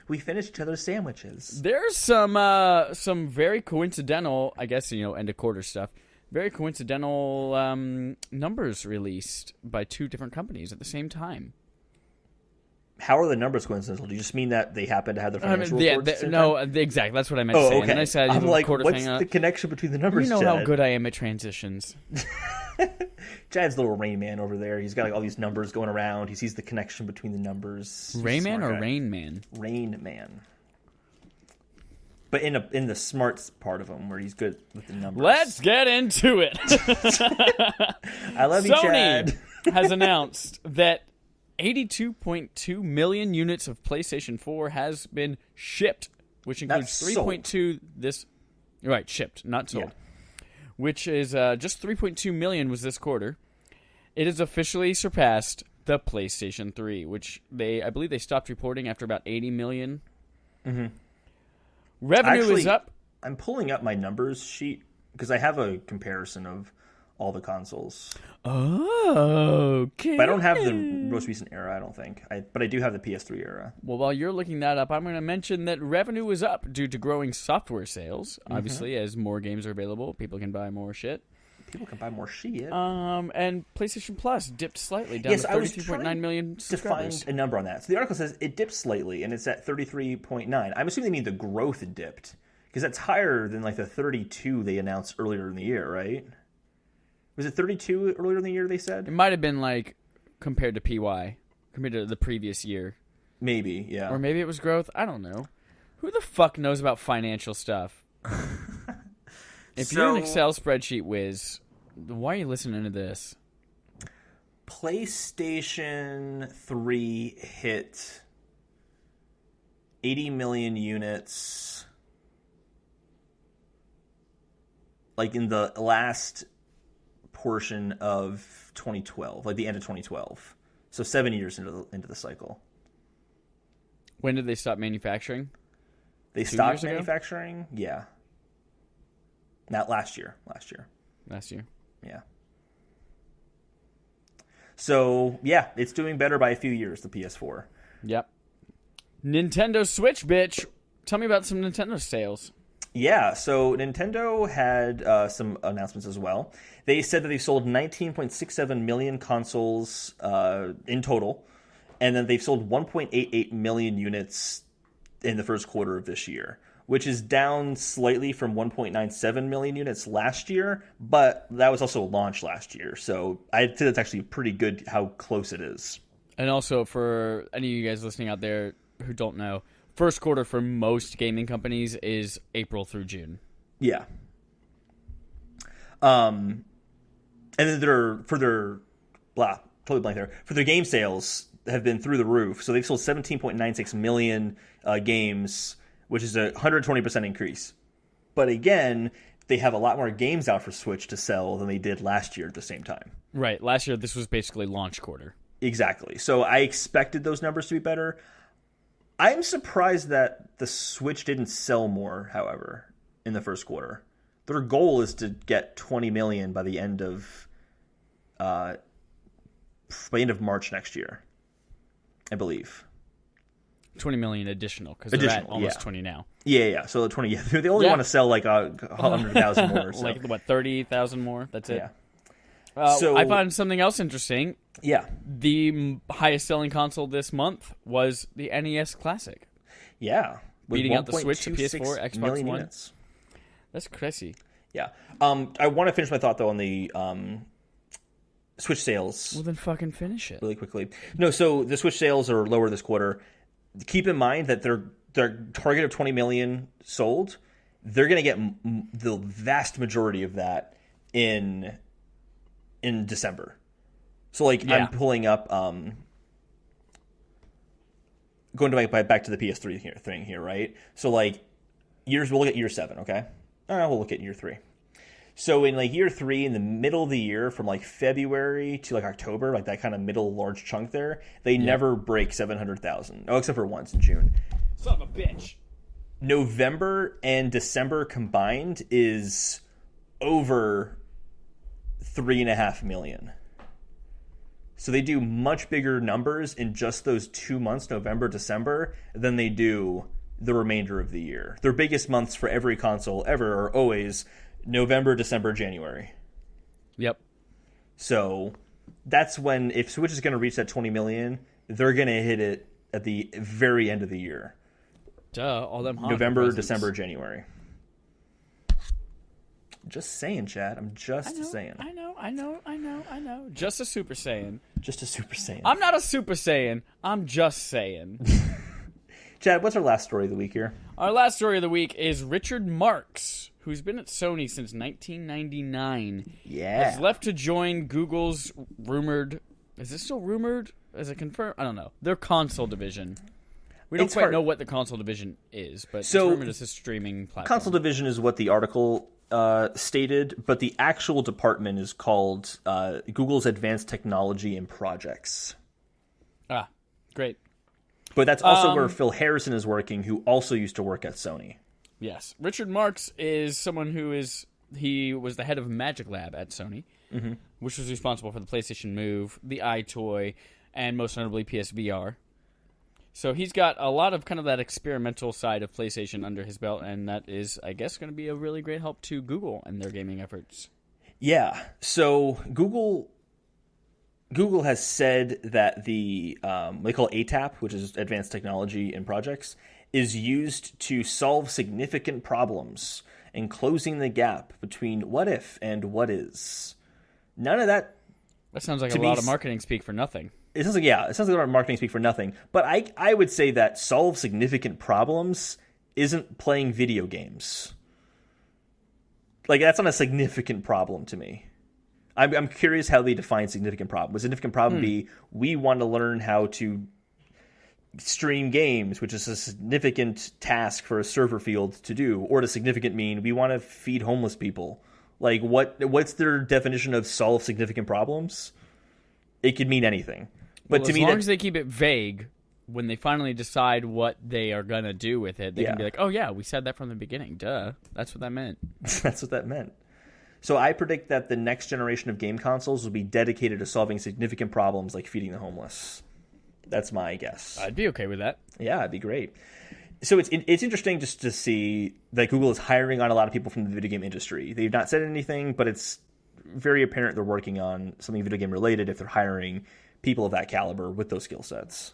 We finished each other's sandwiches. There's some very coincidental, I guess, end of quarter stuff. Very coincidental numbers released by 2 different companies at the same time. How are the numbers coincidental? Do you just mean that they happen to have their financial reports at the same no, time? Exactly. That's what I meant to say. Okay. And then I said, I'm like, quarter what's thing, the connection between the numbers, You know Chad? how good I am at transitions. Chad's the little Rain Man over there. He's got like all these numbers going around. He sees the connection between the numbers. Rayman or Rain Man? Rain Man. But in the smart part of him, where he's good with the numbers. Let's get into it. I love you, Chad. Sony has announced that 82.2 million units of PlayStation 4 has been shipped, which includes 3.2 this... Right, shipped, not sold. Yeah. Which is just 3.2 million was this quarter. It has officially surpassed the PlayStation 3, which I believe they stopped reporting after about 80 million. Mm-hmm. Revenue is up. I'm pulling up my numbers sheet because I have a comparison of all the consoles. Oh, okay. But I don't have the most recent era, I don't think. But I do have the PS3 era. Well, while you're looking that up, I'm going to mention that revenue is up due to growing software sales. Obviously, as more games are available, people can buy more shit. People can buy more shit. And PlayStation Plus dipped slightly down to 33.9 million subscribers. To find a number on that. So the article says it dipped slightly, and it's at 33.9. I'm assuming they mean the growth dipped, because that's higher than like the 32 they announced earlier in the year, right? Was it 32 earlier in the year they said? It might have been like compared to PY, compared to the previous year. Maybe, yeah. Or maybe it was growth. I don't know. Who the fuck knows about financial stuff? If you're an Excel spreadsheet whiz, why are you listening to this? PlayStation 3 hit 80 million units like in the last portion of 2012, like the end of 2012. So 7 years into the cycle. When did they stop manufacturing? They stopped manufacturing? Yeah. Not last year. Last year. Yeah. So, yeah, it's doing better by a few years, the PS4. Yep. Nintendo Switch, bitch. Tell me about some Nintendo sales. Yeah, so Nintendo had some announcements as well. They said that they sold 19.67 million consoles in total, and then they've sold 1.88 million units in the first quarter of this year, which is down slightly from 1.97 million units last year, but that was also launch last year, so I'd say that's actually pretty good how close it is. And also, for any of you guys listening out there who don't know, first quarter for most gaming companies is April through June. Yeah. And then for their game sales have been through the roof. So they've sold 17.96 million games, which is a 120% increase. But again, they have a lot more games out for Switch to sell than they did last year at the same time. Right. Last year, this was basically launch quarter. Exactly. So I expected those numbers to be better. I'm surprised that the Switch didn't sell more, however, in the first quarter. Their goal is to get 20 million by the end of March next year, I believe. 20 million additional, because they're at almost 20 now. Yeah. So 20. Yeah, they only want to sell like 100,000 more. So. Like what, 30,000 more? That's it. Yeah. So I found something else interesting. Yeah. The highest selling console this month was the NES Classic. Yeah. Beating out the Switch, the PS4, Xbox One. Units. That's crazy. Yeah. I want to finish my thought, though, on the Switch sales. Well, then fucking finish it. Really quickly. No, so the Switch sales are lower this quarter. Keep in mind that their target of 20 million sold, they're going to get the vast majority of that in December. So, I'm pulling up, going back to the PS3 thing here, right? So, we'll look at year 7, okay? We'll look at year 3. So, in, year 3, in the middle of the year, from, February to, October, that kind of middle large chunk there, they never break 700,000. Oh, except for once in June. Son of a bitch. November and December combined is over 3.5 million. So they do much bigger numbers in just those 2 months, November, December, than they do the remainder of the year. Their biggest months for every console ever are always November, December, January. Yep. So that's when, if Switch is going to reach that 20 million, they're going to hit it at the very end of the year. Duh, all them November, presents. December, January. Just saying, Chad. I'm just saying. I know. Just a Super Saiyan. Just a Super Saiyan. I'm not a Super Saiyan. I'm just saying. Chad, what's our last story of the week here? Our last story of the week is Richard Marks, who's been at Sony since 1999. Yeah. Has left to join Google's rumored... Is this still rumored? Is it confirmed? I don't know. Their console division. We don't quite know what the console division is, but it's rumored as a streaming platform. Console division is what the article stated, but the actual department is called Google's Advanced Technology and Projects. Ah, great. But that's also where Phil Harrison is working, who also used to work at Sony. Yes. Richard Marks is someone he was the head of Magic Lab at Sony, which was responsible for the PlayStation Move, the iToy, and most notably PSVR. So he's got a lot of kind of that experimental side of PlayStation under his belt, and that is, I guess, going to be a really great help to Google and their gaming efforts. Yeah. So Google has said that they call it ATAP, which is Advanced Technology and Projects, is used to solve significant problems and closing the gap between what if and what is. None of that. That sounds like a lot of marketing speak for nothing. It sounds like a lot of marketing speak for nothing. But I would say that solve significant problems isn't playing video games. Like, that's not a significant problem to me. I'm curious how they define significant problem. Would significant problem be, we want to learn how to stream games, which is a significant task for a server field to do? Or does significant mean we want to feed homeless people? Like, what's their definition of solve significant problems? It could mean anything. But to me, as long as they keep it vague, when they finally decide what they are going to do with it, they can be like, oh yeah, we said that from the beginning. Duh. That's what that meant. That's what that meant. So I predict that the next generation of game consoles will be dedicated to solving significant problems like feeding the homeless. That's my guess. I'd be okay with that. Yeah, it'd be great. So it's interesting just to see that Google is hiring on a lot of people from the video game industry. They've not said anything, but it's very apparent they're working on something video game related if they're hiring people of that caliber with those skill sets.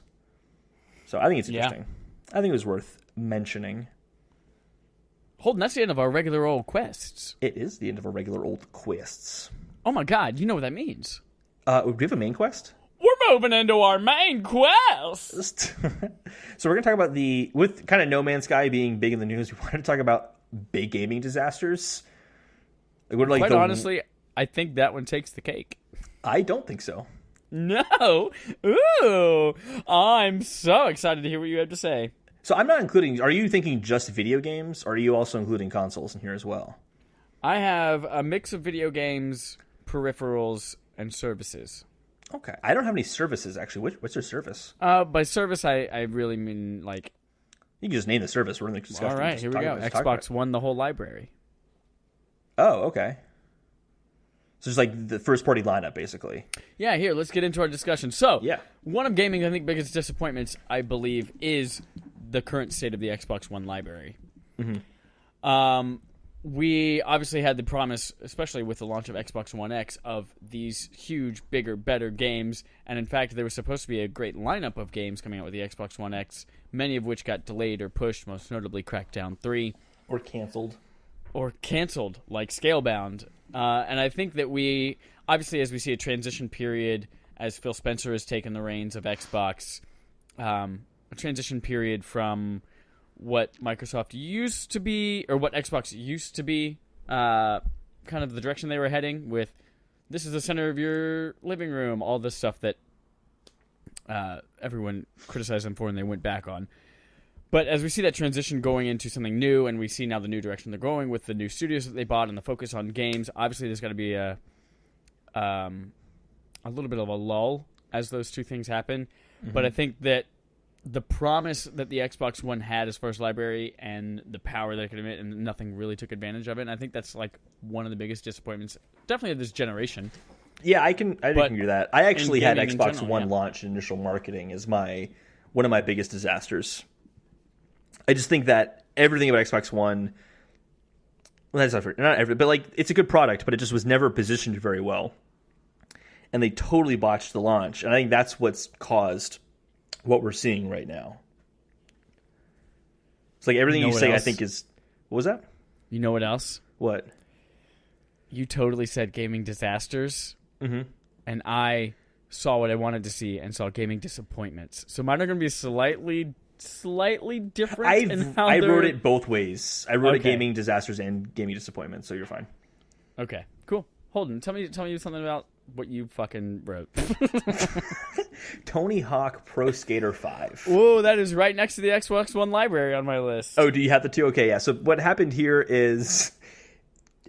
So I think it's interesting. I think it was worth mentioning. Holden, that's the end of our regular old quests. It is the end of our regular old quests. Oh my god, you know what that means. Do we have a main quest? We're moving into our main quest! So we're going to talk about with kind of No Man's Sky being big in the news, we wanted to talk about big gaming disasters. Quite honestly, I think that one takes the cake. I don't think so. No! Ooh! I'm so excited to hear what you have to say. So I'm not including... Are you thinking just video games, or are you also including consoles in here as well? I have a mix of video games, peripherals, and services. Okay. I don't have any services, actually. What's your service? By service, I really mean, like... You can just name the service. We're in the discussion. All right, here we go. Xbox One, the whole library. Oh, okay. So it's like the first-party lineup, basically. Yeah, here, let's get into our discussion. So, one of gaming's, I think, biggest disappointments, I believe, is the current state of the Xbox One library. Mm-hmm. We obviously had the promise, especially with the launch of Xbox One X, of these huge, bigger, better games. And in fact, there was supposed to be a great lineup of games coming out with the Xbox One X, many of which got delayed or pushed, most notably Crackdown 3. Or canceled, like Scalebound. And I think that we, obviously, as we see a transition period, as Phil Spencer has taken the reins of Xbox, a transition period from what Microsoft used to be, or what Xbox used to be, kind of the direction they were heading with, this is the center of your living room, all this stuff that everyone criticized them for and they went back on. But as we see that transition going into something new, and we see now the new direction they're going with the new studios that they bought and the focus on games, obviously there's got to be a little bit of a lull as those two things happen. Mm-hmm. But I think that the promise that the Xbox One had as far as library and the power that it could emit, and nothing really took advantage of it. And I think that's like one of the biggest disappointments, definitely of this generation. Yeah, I can agree with that. I actually had Xbox One launch and initial marketing as one of my biggest disasters. I just think that everything about Xbox One, well, that's not everything, but like it's a good product, but it just was never positioned very well, and they totally botched the launch. And I think that's what's caused what we're seeing right now. It's like everything you say, I think is... What was that? You know what else? What? You totally said gaming disasters, and I saw what I wanted to see and saw gaming disappointments. So mine are going to be slightly different in how I wrote it both ways. I wrote it gaming disasters and gaming disappointments, so you're fine. Okay, cool. Holden, tell me something about what you fucking wrote. Tony Hawk Pro Skater 5. Whoa, that is right next to the Xbox One library on my list. Oh, do you have the two? Okay, yeah. So what happened here is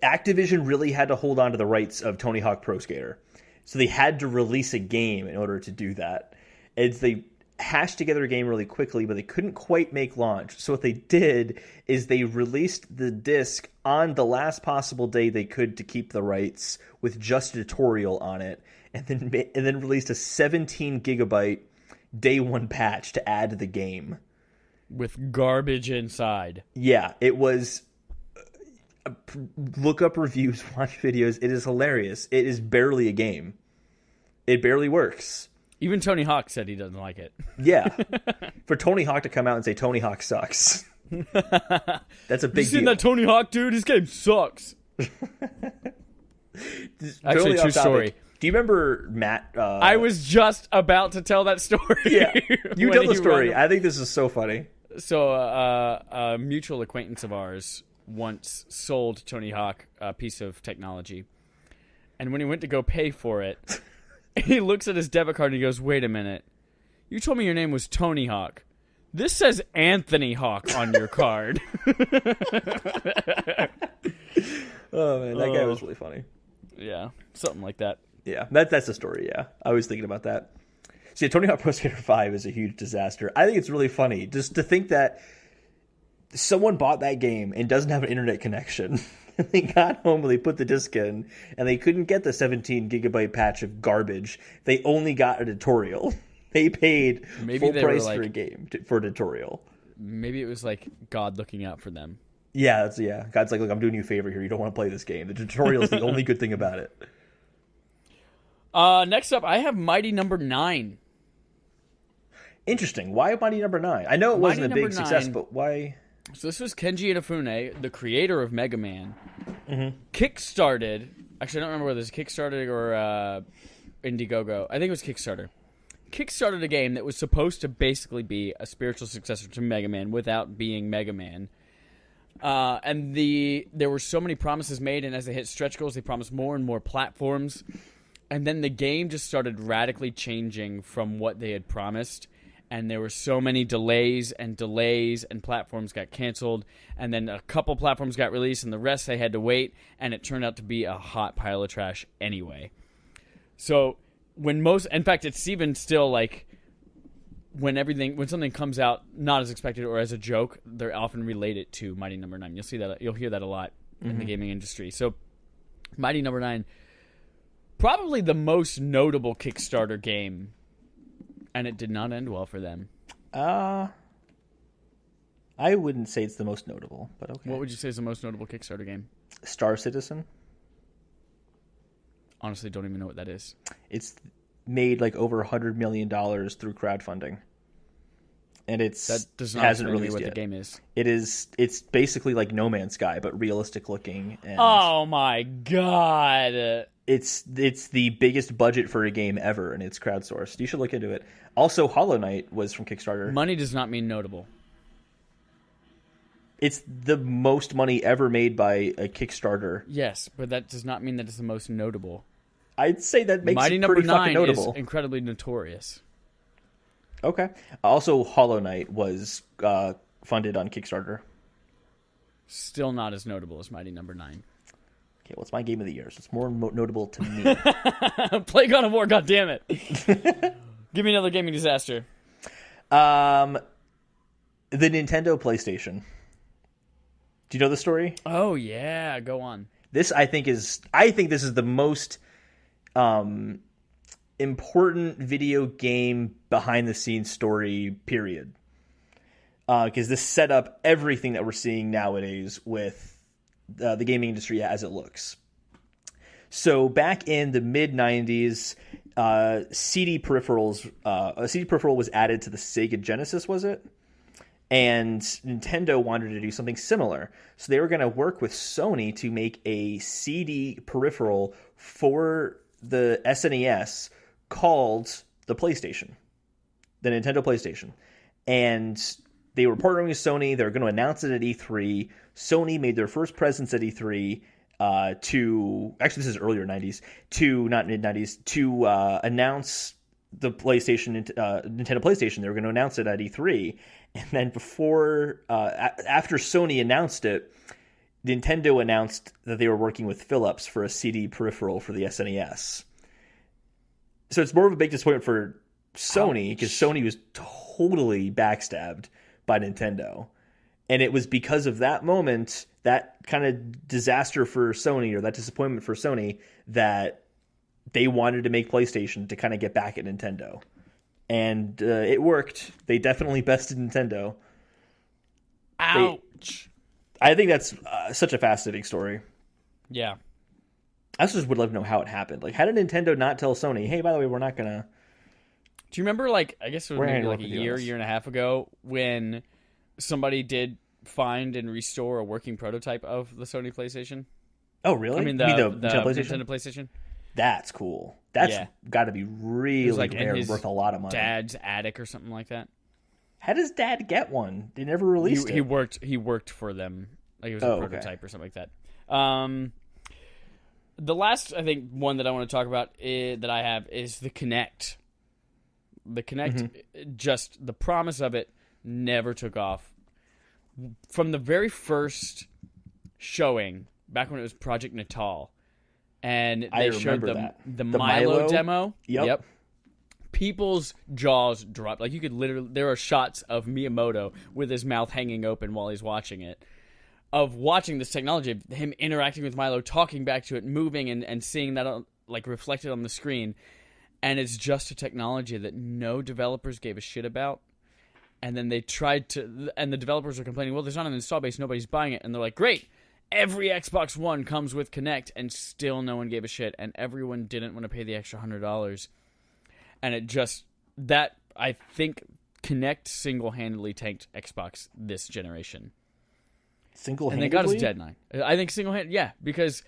Activision really had to hold on to the rights of Tony Hawk Pro Skater. So they had to release a game in order to do that. And they hashed together a game really quickly, but they couldn't quite make launch. So what they did is they released the disc on the last possible day they could to keep the rights with just a tutorial on it, and then released a 17 gigabyte day one patch to add to the game. With garbage inside. Yeah, it was... Look up reviews, watch videos. It is hilarious. It is barely a game. It barely works. Even Tony Hawk said he doesn't like it. Yeah. For Tony Hawk to come out and say Tony Hawk sucks. That's a big deal. You seen that Tony Hawk dude? His game sucks. Actually, true story. Do you remember Matt? I was just about to tell that story. Yeah. You tell the story. I think this is so funny. So a mutual acquaintance of ours once sold Tony Hawk a piece of technology. And when he went to go pay for it, he looks at his debit card and he goes, "Wait a minute. You told me your name was Tony Hawk. This says Anthony Hawk on your card." Oh, man, that guy was really funny. Yeah, something like that. Yeah, that's the story, yeah. I was thinking about that. So yeah, Tony Hawk Pro Skater 5 is a huge disaster. I think it's really funny just to think that someone bought that game and doesn't have an internet connection. And they got home and they put the disc in, and they couldn't get the 17 gigabyte patch of garbage. They only got a tutorial. They paid full price for a game for a tutorial. Maybe it was like God looking out for them. Yeah, God's like, look, I'm doing you a favor here. You don't want to play this game. The tutorial is the only good thing about it. Next up, I have Mighty Number 9. Interesting. Why Mighty Number 9? I know it wasn't a big success, but why? So this was Kenji Inafune, the creator of Mega Man. Kickstarted. Actually, I don't remember whether it was Kickstarted or Indiegogo. I think it was Kickstarter. Kickstarted a game that was supposed to basically be a spiritual successor to Mega Man without being Mega Man. And there were so many promises made, and as they hit stretch goals, they promised more and more platforms. And then the game just started radically changing from what they had promised. And there were so many delays, and platforms got canceled. And then a couple platforms got released, and the rest they had to wait. And it turned out to be a hot pile of trash anyway. So in fact, it's even still like when something comes out not as expected or as a joke, they're often related to Mighty Number 9. You'll hear that a lot in the gaming industry. So Mighty Number 9, probably the most notable Kickstarter game, and it did not end well for them. I wouldn't say it's the most notable, but okay. What would you say is the most notable Kickstarter game? Star Citizen. Honestly, don't even know what that is. It's made like over $100 million through crowdfunding, and that does not hasn't released released what yet. The game is. It's basically like No Man's Sky, but realistic looking. And oh my god! It's the biggest budget for a game ever, and it's crowdsourced. You should look into it. Also, Hollow Knight was from Kickstarter. Money does not mean notable. It's the most money ever made by a Kickstarter. Yes, but that does not mean that it's the most notable. I'd say that makes Mighty it Number pretty 9 fucking notable. is incredibly notorious. Okay. Also, Hollow Knight was funded on Kickstarter. Still not as notable as Mighty Number 9. Okay, well, it's my game of the year, so it's more notable to me. Play God of War, goddammit. Give me another gaming disaster. The Nintendo PlayStation. Do you know the story? Oh yeah, go on. I think this is the most important video game behind the scenes story, period. Because this set up everything that we're seeing nowadays with the gaming industry as it looks. So back in the mid 90s, CD peripherals, a CD peripheral was added to the Sega Genesis, was it? And Nintendo wanted to do something similar. So they were going to work with Sony to make a CD peripheral for the SNES called the PlayStation, the Nintendo PlayStation. And they were partnering with Sony. They were going to announce it at E3. Sony made their first presence at E3 actually, this is earlier 90s, not mid-90s, to announce the PlayStation, Nintendo PlayStation. They were going to announce it at E3. And then after Sony announced it, Nintendo announced that they were working with Philips for a CD peripheral for the SNES. So it's more of a big disappointment for Sony, because Sony was totally backstabbed by Nintendo. And it was because of that moment, that kind of disaster for Sony, or that disappointment for Sony, that they wanted to make PlayStation to kind of get back at Nintendo. And it worked. They definitely bested Nintendo. Ouch. I think that's such a fascinating story. Yeah. I just would love to know how it happened. Like, how did Nintendo not tell Sony, hey, by the way, we're not going to... Do you remember, like, I guess it was maybe like a year and a half ago, when somebody did find and restore a working prototype of the Sony PlayStation? Oh, really? I mean, the Nintendo PlayStation? That's cool. That's got to be really rare, worth a lot of money. Dad's attic or something like that. How does Dad get one? They never released it. He worked for them. Like it was a prototype or something like that. The last, I think, one that I want to talk about that I have is the Kinect. The Kinect, just the promise of it never took off. From the very first showing, back when it was Project Natal, and they showed the Milo demo. Yep. People's jaws dropped. Like, you could literally... There are shots of Miyamoto with his mouth hanging open while he's watching it. Of watching this technology, of him interacting with Milo, talking back to it, moving, and seeing that like reflected on the screen. And it's just a technology that no developers gave a shit about. And then they tried to... And the developers are complaining, well, there's not an install base, nobody's buying it. And they're like, great! Every Xbox One comes with Kinect, and still no one gave a shit. And everyone didn't want to pay the extra $100. And it just... That, I think, Kinect single-handedly tanked Xbox this generation. Single-handedly? And they got us dead 9. I think single-handed, yeah, because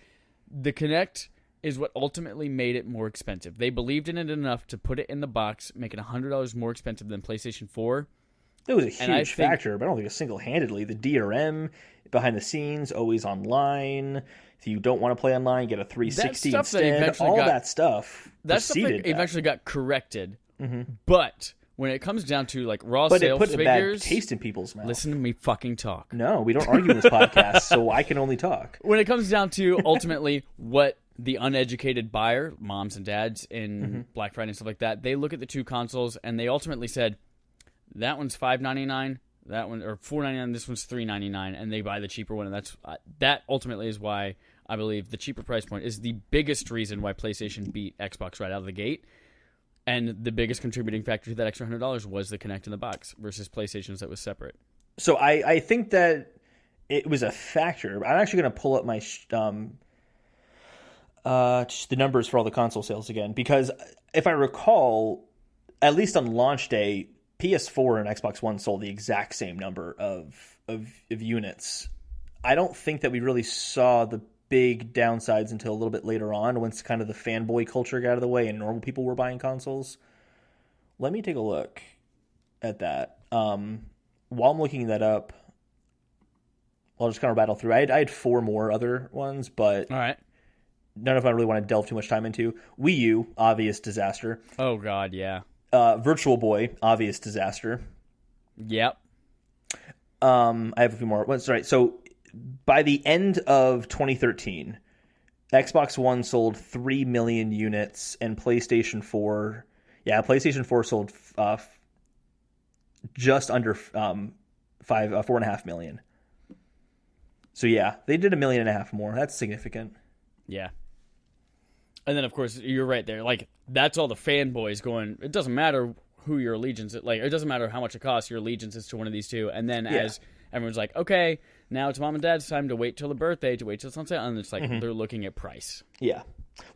the Kinect is what ultimately made it more expensive. They believed in it enough to put it in the box, make it $100 more expensive than PlayStation 4. That was a huge factor, but I don't think it was single-handedly. The DRM, behind the scenes, always online. If you don't want to play online, get a 360 instead. All that stuff. That stuff eventually got corrected. But when it comes down to like raw sales figures, it put a bad taste in people's mouth. Listen to me fucking talk. No, we don't argue in this podcast, so I can only talk. When it comes down to ultimately what the uneducated buyer, moms and dads in Black Friday and stuff like that, they look at the two consoles and they ultimately said, that one's $5.99, that one, or $4.99, this one's $3.99, and they buy the cheaper one. And that ultimately is why I believe the cheaper price point is the biggest reason why PlayStation beat Xbox right out of the gate. And the biggest contributing factor to that extra $100 was the Kinect in the box versus PlayStation's that was separate. So I think that it was a factor. I'm actually going to pull up my the numbers for all the console sales again, because if I recall, at least on launch day, PS4 and Xbox One sold the exact same number of units. I don't think that we really saw the big downsides until a little bit later on, once kind of the fanboy culture got out of the way and normal people were buying consoles. Let me take a look at that. While I'm looking that up, I'll just kind of rattle through. I had 4 more other ones, but all right, none of them I really want to delve too much time into. Wii U, obvious disaster. Oh, God, yeah. Virtual Boy, obvious disaster. Yep. I have a few more. Right. So by the end of 2013, Xbox One sold 3 million units, and PlayStation 4, PlayStation 4 sold just under 4.5 million. So yeah, they did 1.5 million more. That's significant. Yeah. And then, of course, you're right there. Like, that's all the fanboys going, it doesn't matter who your allegiance is. Like, it doesn't matter how much it costs, your allegiance is to one of these two. And then as everyone's like, okay, now it's mom and dad's time to wait till the birthday, to wait till sunset. And it's like, they're looking at price. Yeah.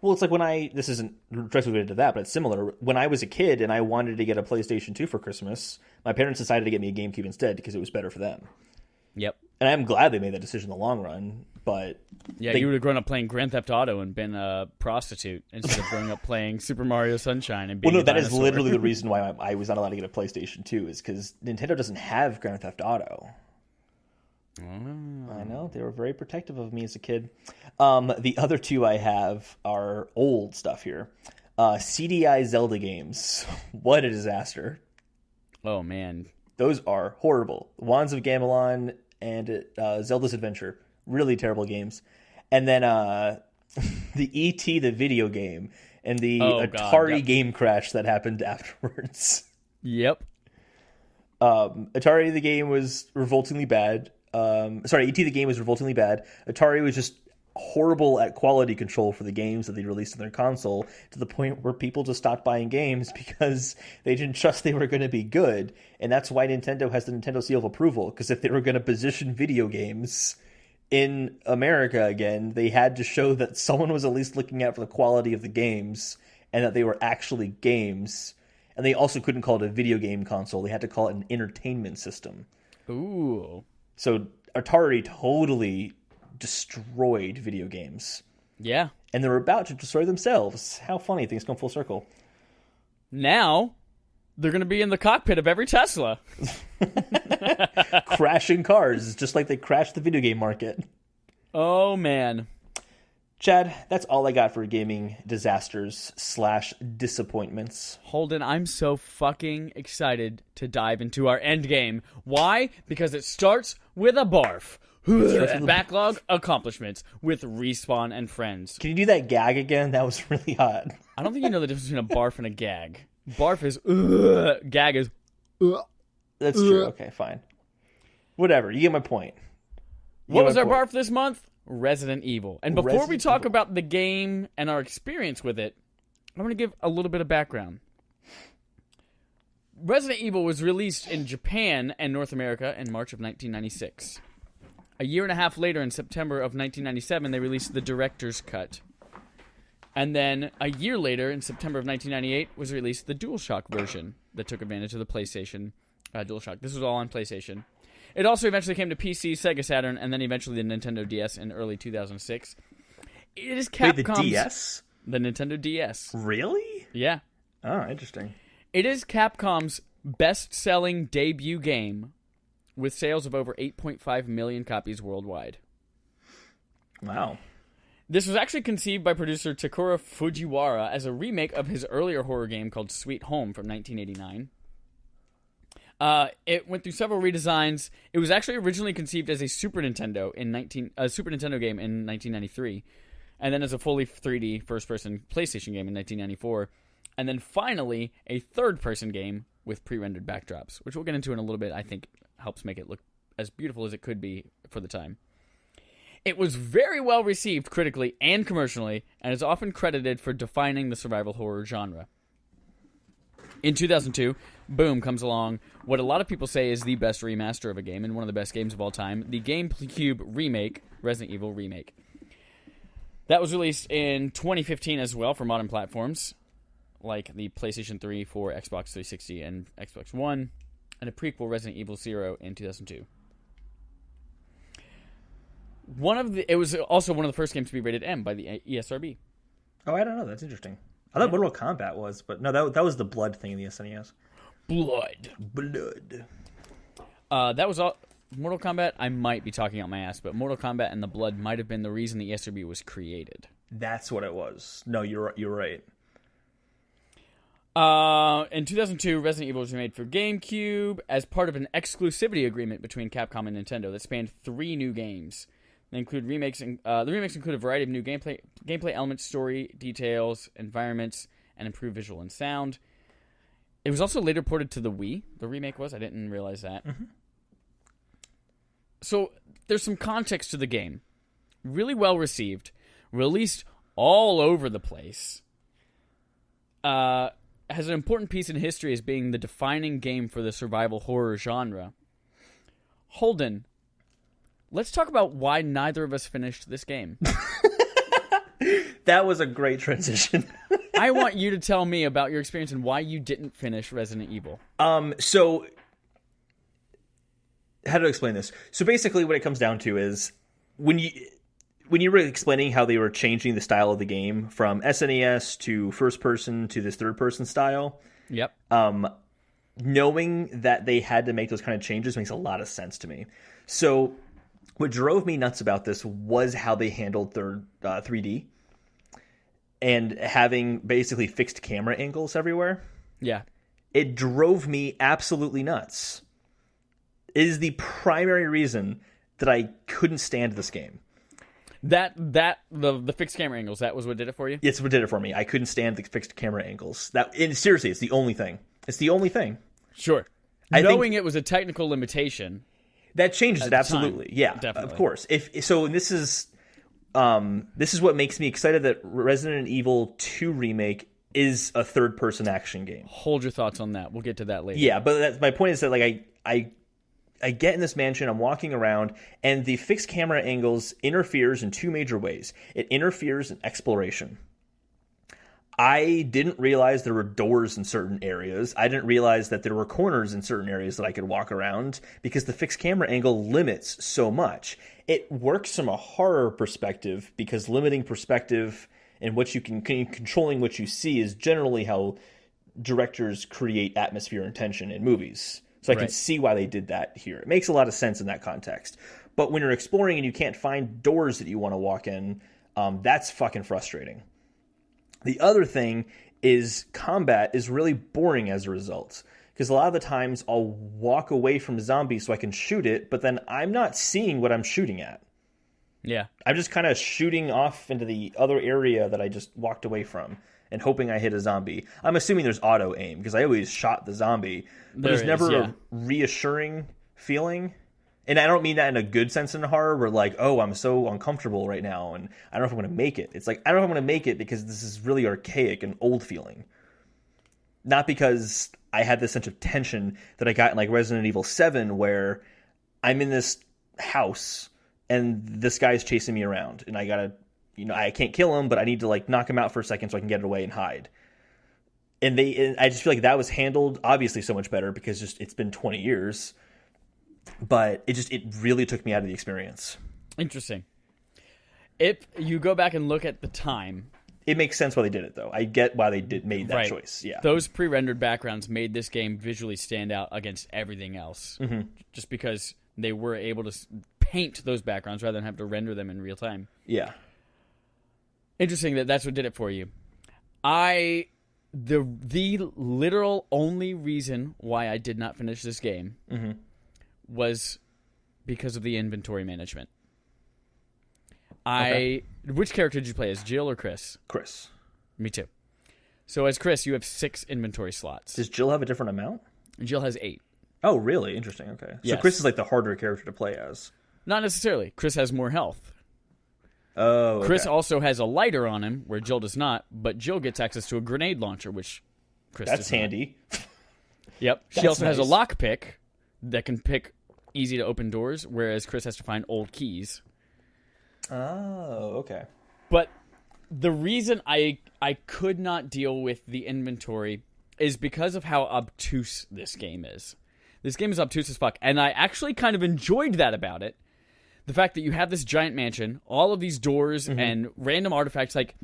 Well, it's like when this isn't directly related to that, but it's similar. When I was a kid and I wanted to get a PlayStation 2 for Christmas, my parents decided to get me a GameCube instead because it was better for them. Yep. And I'm glad they made that decision in the long run, but... Yeah, you would have grown up playing Grand Theft Auto and been a prostitute instead of growing up playing Super Mario Sunshine and being a dinosaur. That is literally the reason why I was not allowed to get a PlayStation 2, is because Nintendo doesn't have Grand Theft Auto. Oh. I know, they were very protective of me as a kid. The other two I have are old stuff here. CDI Zelda games. What a disaster. Oh, man. Those are horrible. Wands of Gamelon and Zelda's Adventure. Really terrible games. And then the E.T. the video game and the Atari game crash that happened afterwards. Yep. Atari the game was revoltingly bad. E.T. the game was revoltingly bad. Atari was just horrible at quality control for the games that they released on their console, to the point where people just stopped buying games because they didn't trust they were going to be good. And that's why Nintendo has the Nintendo seal of approval, because if they were going to position video games in America again, they had to show that someone was at least looking out for the quality of the games and that they were actually games. And they also couldn't call it a video game console. They had to call it an entertainment system. Ooh. So Atari totally destroyed video games. Yeah. And they were about to destroy themselves. How funny, things come full circle. Now, They're going to be in the cockpit of every Tesla. Crashing cars, just like they crashed the video game market. Oh, man. Chad, that's all I got for gaming disasters / disappointments. Holden, I'm so fucking excited to dive into our end game. Why? Because it starts with a barf. Backlog accomplishments with Respawn and friends. Can you do that gag again? That was really hot. I don't think you know the difference between a barf and a gag. Barf is gag is That's true. Okay, fine. Whatever. You get my point. What was our barf this month? Resident Evil. And before we talk about the game and our experience with it, I'm going to give a little bit of background. Resident Evil was released in Japan and North America in March of 1996. A year and a half later, in September of 1997, they released the director's cut. And then a year later, in September of 1998, was released the DualShock version that took advantage of the PlayStation DualShock. This was all on PlayStation. It also eventually came to PC, Sega Saturn, and then eventually the Nintendo DS in early 2006. It is Capcom's... Wait, the DS? The Nintendo DS. Really? Yeah. Oh, interesting. It is Capcom's best-selling debut game with sales of over 8.5 million copies worldwide. Wow. This was actually conceived by producer Takura Fujiwara as a remake of his earlier horror game called Sweet Home from 1989. It went through several redesigns. It was actually originally conceived as a Super Nintendo game in 1993, and then as a fully 3D first-person PlayStation game in 1994, and then finally a third-person game with pre-rendered backdrops, which we'll get into in a little bit. I think helps make it look as beautiful as it could be for the time. It was very well received critically and commercially, and is often credited for defining the survival horror genre. In 2002, boom, comes along what a lot of people say is the best remaster of a game and one of the best games of all time, the GameCube remake, Resident Evil Remake. That was released in 2015 as well for modern platforms, like the PlayStation 3, 4, Xbox 360, and Xbox One, and a prequel, Resident Evil 0, in 2002. It was also one of the first games to be rated M by the ESRB. Oh, I don't know. That's interesting. I thought Mortal Kombat was, but no, that was the blood thing in the SNES. Blood. That was all. Mortal Kombat, I might be talking out my ass, but Mortal Kombat and the blood might have been the reason the ESRB was created. That's what it was. No, you're right. In 2002, Resident Evil was remade for GameCube as part of an exclusivity agreement between Capcom and Nintendo that spanned 3 new games. They include remakes. The remakes include a variety of new gameplay elements, story details, environments, and improved visual and sound. It was also later ported to the Wii. The remake was. I didn't realize that. Mm-hmm. So there's some context to the game. Really well received. Released all over the place. Has an important piece in history as being the defining game for the survival horror genre. Holden, let's talk about why neither of us finished this game. That was a great transition. I want you to tell me about your experience and why you didn't finish Resident Evil. So, how to explain this? So basically what it comes down to is when you were explaining how they were changing the style of the game from SNES to first person to this third person style. Yep. Knowing that they had to make those kind of changes makes a lot of sense to me. So what drove me nuts about this was how they handled their 3D and having basically fixed camera angles everywhere. Yeah. It drove me absolutely nuts. It is the primary reason that I couldn't stand this game. The fixed camera angles, that was what did it for you? It's what did it for me. I couldn't stand the fixed camera angles. Seriously, it's the only thing. It's the only thing. Sure. Knowing it was a technical limitation. That changes it, absolutely. Yeah, definitely. Of course. This is what makes me excited that Resident Evil 2 Remake is a third-person action game. Hold your thoughts on that. We'll get to that later. Yeah, but my point is that I get in this mansion, I'm walking around, and the fixed camera angles interferes in 2 major ways. It interferes in exploration. I didn't realize there were doors in certain areas. I didn't realize that there were corners in certain areas that I could walk around because the fixed camera angle limits so much. It works from a horror perspective because limiting perspective and what you can controlling what you see is generally how directors create atmosphere and tension in movies. So I can Right. see why they did that here. It makes a lot of sense in that context. But when you're exploring and you can't find doors that you want to walk in, that's fucking frustrating. The other thing is combat is really boring as a result. Because a lot of the times I'll walk away from zombies so I can shoot it, but then I'm not seeing what I'm shooting at. Yeah. I'm just kind of shooting off into the other area that I just walked away from and hoping I hit a zombie. I'm assuming there's auto aim because I always shot the zombie, but there's never a reassuring feeling. And I don't mean that in a good sense in horror where like, oh, I'm so uncomfortable right now and I don't know if I'm going to make it. It's like, I don't know if I'm going to make it because this is really archaic and old feeling. Not because I had this sense of tension that I got in like Resident Evil 7 where I'm in this house and this guy's chasing me around and I gotta, I can't kill him, but I need to like knock him out for a second so I can get it away and hide. And I just feel like that was handled obviously so much better because just it's been 20 years, but it really took me out of the experience. Interesting. If you go back and look at the time, it makes sense why they did it though. I get why they made that choice. Yeah, those pre-rendered backgrounds made this game visually stand out against everything else, just because they were able to paint those backgrounds rather than have to render them in real time. Yeah. Interesting that's what did it for you. The literal only reason why I did not finish this game was because of the inventory management. Which character did you play as, Jill or Chris? Chris. Me too. So as Chris, you have 6 inventory slots. Does Jill have a different amount? Jill has 8. Oh, really? Interesting. Okay. So Yes. Chris is like the harder character to play as. Not necessarily. Chris has more health. Oh, okay. Chris also has a lighter on him, where Jill does not, but Jill gets access to a grenade launcher, which Chris That's does not. handy. Yep. She That's also has a nice. lockpick that can pick easy to open doors, whereas Chris has to find old keys. Oh, okay. But the reason I could not deal with the inventory is because of how obtuse this game is. This game is obtuse as fuck, and I actually kind of enjoyed that about it. The fact that you have this giant mansion, all of these doors and random artifacts, like,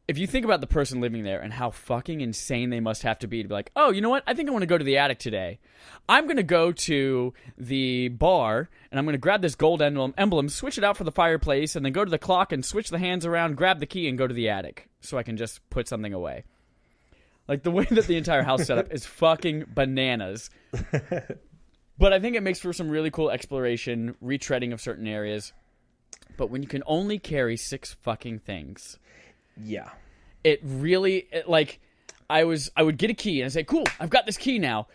if you think about the person living there and how fucking insane they must have to be like, oh, you know what? I think I want to go to the attic today. I'm going to go to the bar, and I'm going to grab this gold emblem, switch it out for the fireplace, and then go to the clock and switch the hands around, grab the key, and go to the attic so I can just put something away. Like, the way that the entire house setup is fucking bananas. But I think it makes for some really cool exploration, retreading of certain areas. But when you can only carry 6 fucking things... Yeah. It really, I would get a key and I'd say, cool, I've got this key now.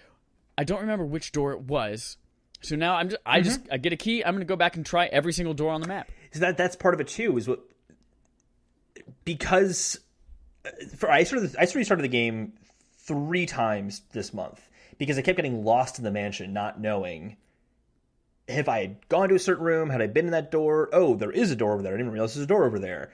I don't remember which door it was. So now I get a key. I'm going to go back and try every single door on the map. So that's part of it too, is because I restarted the game 3 times this month because I kept getting lost in the mansion, not knowing if I had gone to a certain room, had I been in that door, oh, there is a door over there. I didn't realize there's a door over there.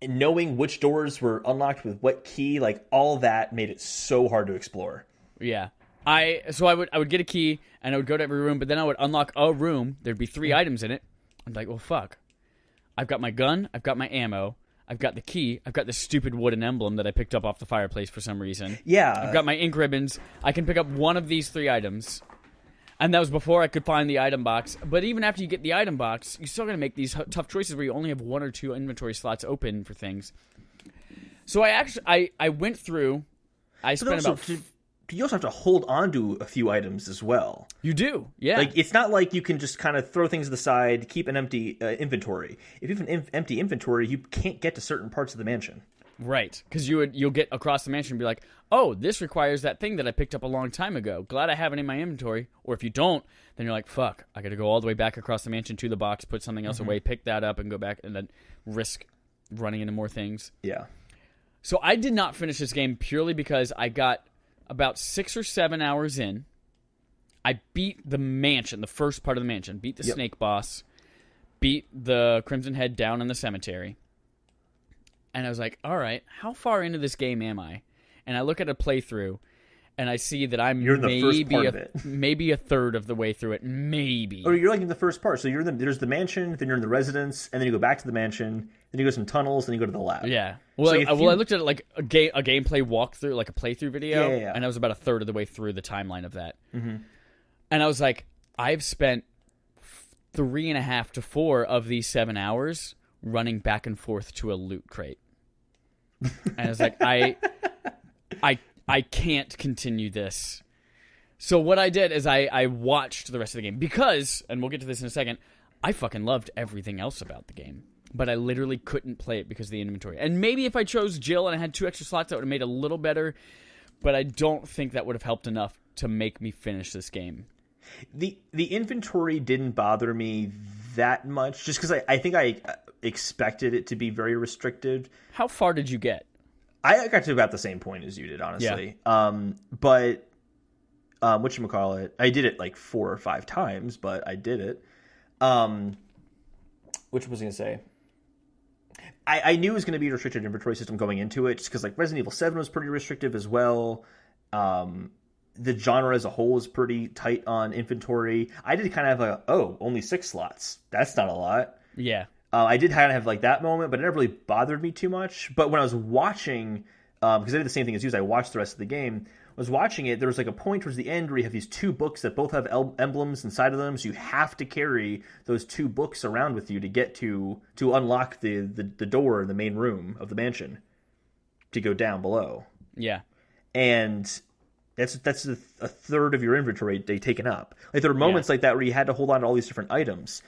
And knowing which doors were unlocked with what key, like all that made it so hard to explore. Yeah. I would get a key and I would go to every room, but then I would unlock a room. There'd be 3 items in it. I'm like, well, fuck. I've got my gun. I've got my ammo. I've got the key. I've got this stupid wooden emblem that I picked up off the fireplace for some reason. Yeah. I've got my ink ribbons. I can pick up one of these 3 items. And that was before I could find the item box. But even after you get the item box, you're still going to make these tough choices where you only have 1 or 2 inventory slots open for things. So I went through. I spent about. You also have to hold on to a few items as well. You do, yeah. Like it's not like you can just kind of throw things to the side, keep an empty inventory. If you have an empty inventory, you can't get to certain parts of the mansion. Right, because you'll get across the mansion and be like, oh, this requires that thing that I picked up a long time ago. Glad I have it in my inventory. Or if you don't, then you're like, fuck, I got to go all the way back across the mansion to the box, put something else away, pick that up, and go back, and then risk running into more things. Yeah. So I did not finish this game purely because I got about 6 or 7 hours in. I beat the mansion, the first part of the mansion, beat the snake boss, beat the Crimson Head down in the cemetery. And I was like, all right, how far into this game am I? And I look at a playthrough, and I see that I'm You're in the first part of it. maybe a third of the way through it. Maybe. Or you're like in the first part. So there's the mansion, then you're in the residence, and then you go back to the mansion, then you go some tunnels, then you go to the lab. Yeah. Well, So I looked at it like a gameplay walkthrough, like a playthrough video, Yeah. and I was about a third of the way through the timeline of that. Mm-hmm. And I was like, I've spent 3.5 to 4 of these 7 hours running back and forth to a loot crate. And I was like, I can't continue this. So what I did is I watched the rest of the game because, and we'll get to this in a second, I fucking loved everything else about the game. But I literally couldn't play it because of the inventory. And maybe if I chose Jill and I had 2 extra slots, that would have made it a little better. But I don't think that would have helped enough to make me finish this game. The inventory didn't bother me that much, just because I think I expected it to be very restrictive. How far did you get? I got to about the same point as you did, honestly. Yeah. But whatchamacallit, I did it like 4 or 5 times, but I did it. Which was I going to say? I knew it was going to be a restricted inventory system going into it, just because like Resident Evil 7 was pretty restrictive as well. The genre as a whole is pretty tight on inventory. I did kind of have only 6 slots. That's not a lot. Yeah. I did kind of have like that moment, but it never really bothered me too much. But when I was watching, because I did the same thing as you, I watched the rest of the game. I was watching it. There was like a point towards the end where you have these 2 books that both have emblems inside of them, so you have to carry those 2 books around with you to get to unlock the door in the main room of the mansion to go down below. Yeah, and that's a third of your inventory taken up. Like there are moments like that where you had to hold on to all these different items.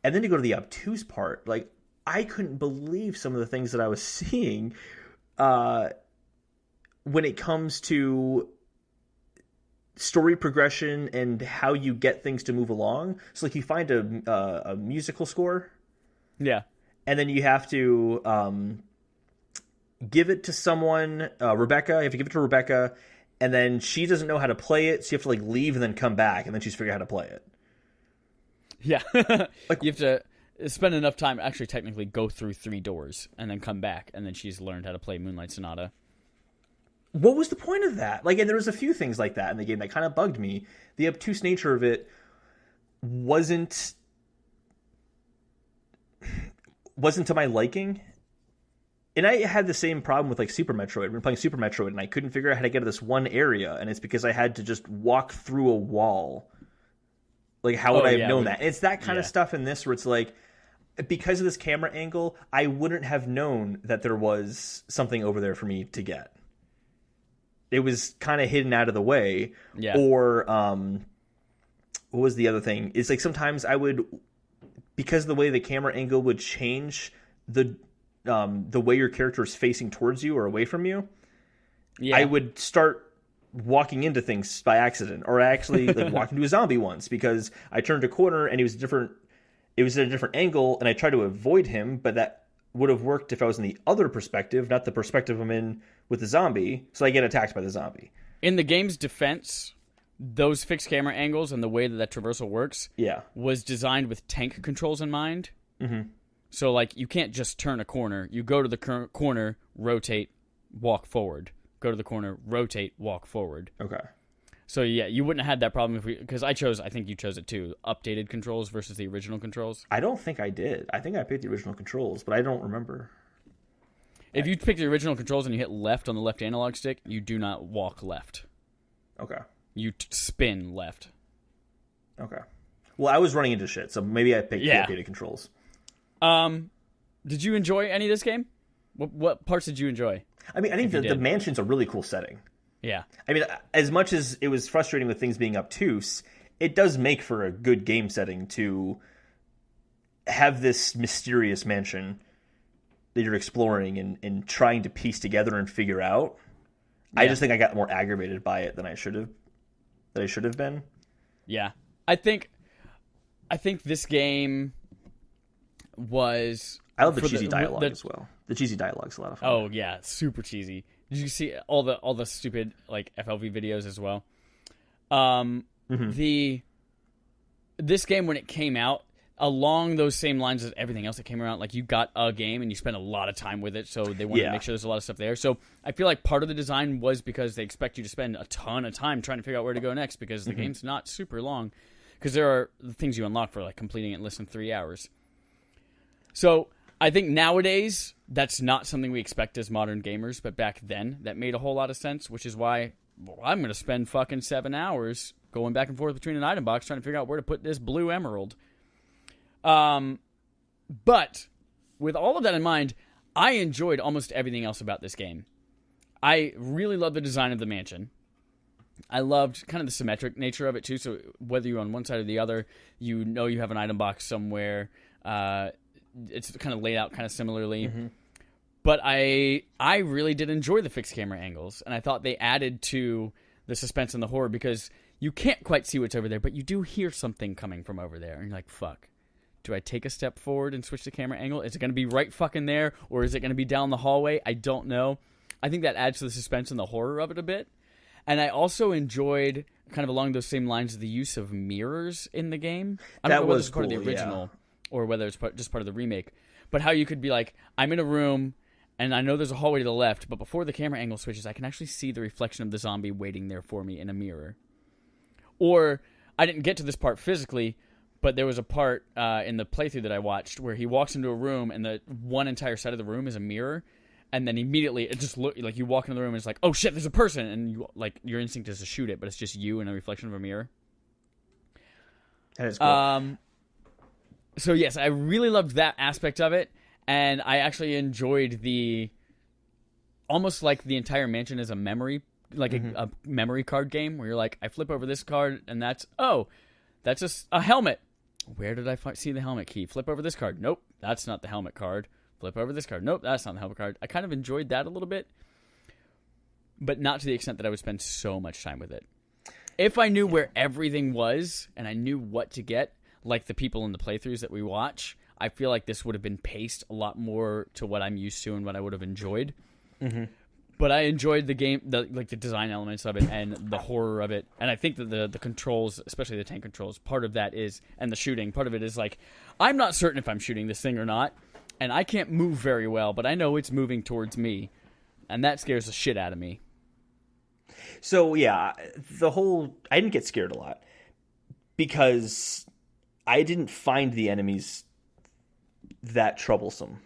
And then to go to the obtuse part, like I couldn't believe some of the things that I was seeing when it comes to story progression and how you get things to move along. So like you find a musical score. Yeah. And then you have to give it to someone, Rebecca. You have to give it to Rebecca. And then she doesn't know how to play it, so you have to like leave and then come back, and then she's figured out how to play it. Yeah. Like you have to spend enough time, actually technically go through 3 doors and then come back, and then she's learned how to play Moonlight Sonata. What was the point of that? Like, and there was a few things like that in the game that kind of bugged me. The obtuse nature of it wasn't to my liking. And I had the same problem with like Super Metroid. I've been playing Super Metroid, and I couldn't figure out how to get to this one area, and it's because I had to just walk through a wall. Like, how would I have known that? And it's that kind of stuff in this where it's like, because of this camera angle, I wouldn't have known that there was something over there for me to get. It was kind of hidden out of the way. Yeah. Or, what was the other thing? It's like sometimes I would, because of the way the camera angle would change the way your character is facing towards you or away from you, I would start walking into things by accident, or I actually like walked into a zombie once because I turned a corner and it was at a different angle, and I tried to avoid him, but that would have worked if I was in the other perspective, not the perspective I'm in with the zombie, so I get attacked by the zombie. In the game's defense, those fixed camera angles and the way that traversal works was designed with tank controls in mind. Mm-hmm. So, like, you can't just turn a corner. You go to the corner, rotate, walk forward. Go to the corner, rotate, walk forward. Okay. So, yeah, you wouldn't have had that problem because I think you chose it too, updated controls versus the original controls. I don't think I did. I think I picked the original controls, but I don't remember. If you pick the original controls and you hit left on the left analog stick, you do not walk left. Okay. You spin left. Okay. Well, I was running into shit, so maybe I picked the updated controls. Did you enjoy any of this game? What parts did you enjoy? I mean, I think the mansion's a really cool setting. Yeah. I mean, as much as it was frustrating with things being obtuse, it does make for a good game setting to have this mysterious mansion that you're exploring and trying to piece together and figure out. Yeah. I just think I got more aggravated by it than I should have been. Yeah. I think this game was... I love the cheesy dialogue as well. The cheesy dialogue's a lot of fun. Oh, yeah. Super cheesy. Did you see all the stupid like FLV videos as well? This game, when it came out, along those same lines as everything else that came around, like you got a game and you spent a lot of time with it, so they wanted to make sure there's a lot of stuff there. So I feel like part of the design was because they expect you to spend a ton of time trying to figure out where to go next, because the game's not super long, because there are things you unlock for like completing it in less than 3 hours. So I think nowadays that's not something we expect as modern gamers, but back then that made a whole lot of sense, which is why I'm going to spend fucking 7 hours going back and forth between an item box trying to figure out where to put this blue emerald. But with all of that in mind, I enjoyed almost everything else about this game. I really love the design of the mansion. I loved kind of the symmetric nature of it too. So whether you're on one side or the other, you know you have an item box somewhere. It's kind of laid out kind of similarly. But I really did enjoy the fixed camera angles, and I thought they added to the suspense and the horror, because you can't quite see what's over there, but you do hear something coming from over there, and you're like, fuck. Do I take a step forward and switch the camera angle? Is it going to be right fucking there, or is it going to be down the hallway? I don't know. I think that adds to the suspense and the horror of it a bit. And I also enjoyed, kind of along those same lines, the use of mirrors in the game. I don't know whether it's part of the original or whether it's just part of the remake. But how you could be like, I'm in a room, and I know there's a hallway to the left, but before the camera angle switches, I can actually see the reflection of the zombie waiting there for me in a mirror. Or, I didn't get to this part physically, but there was a part in the playthrough that I watched where he walks into a room, and the one entire side of the room is a mirror, and then immediately it just look like you walk into the room and it's like, oh shit, there's a person, and you like your instinct is to shoot it, but it's just you in a reflection of a mirror. That is cool. So yes, I really loved that aspect of it, and I actually enjoyed almost like the entire mansion as a memory, like a memory card game where you're like, I flip over this card, and that's just a helmet. Where did I see the helmet key? Flip over this card. Nope, that's not the helmet card. Flip over this card. Nope, that's not the helmet card. I kind of enjoyed that a little bit, but not to the extent that I would spend so much time with it. If I knew where everything was and I knew what to get, like the people in the playthroughs that we watch, I feel like this would have been paced a lot more to what I'm used to and what I would have enjoyed. But I enjoyed the game, the design elements of it and the horror of it. And I think that the controls, especially the tank controls, part of that is, and the shooting, part of it is like, I'm not certain if I'm shooting this thing or not, and I can't move very well, but I know it's moving towards me, and that scares the shit out of me. So yeah, I didn't get scared a lot because I didn't find the enemies that troublesome.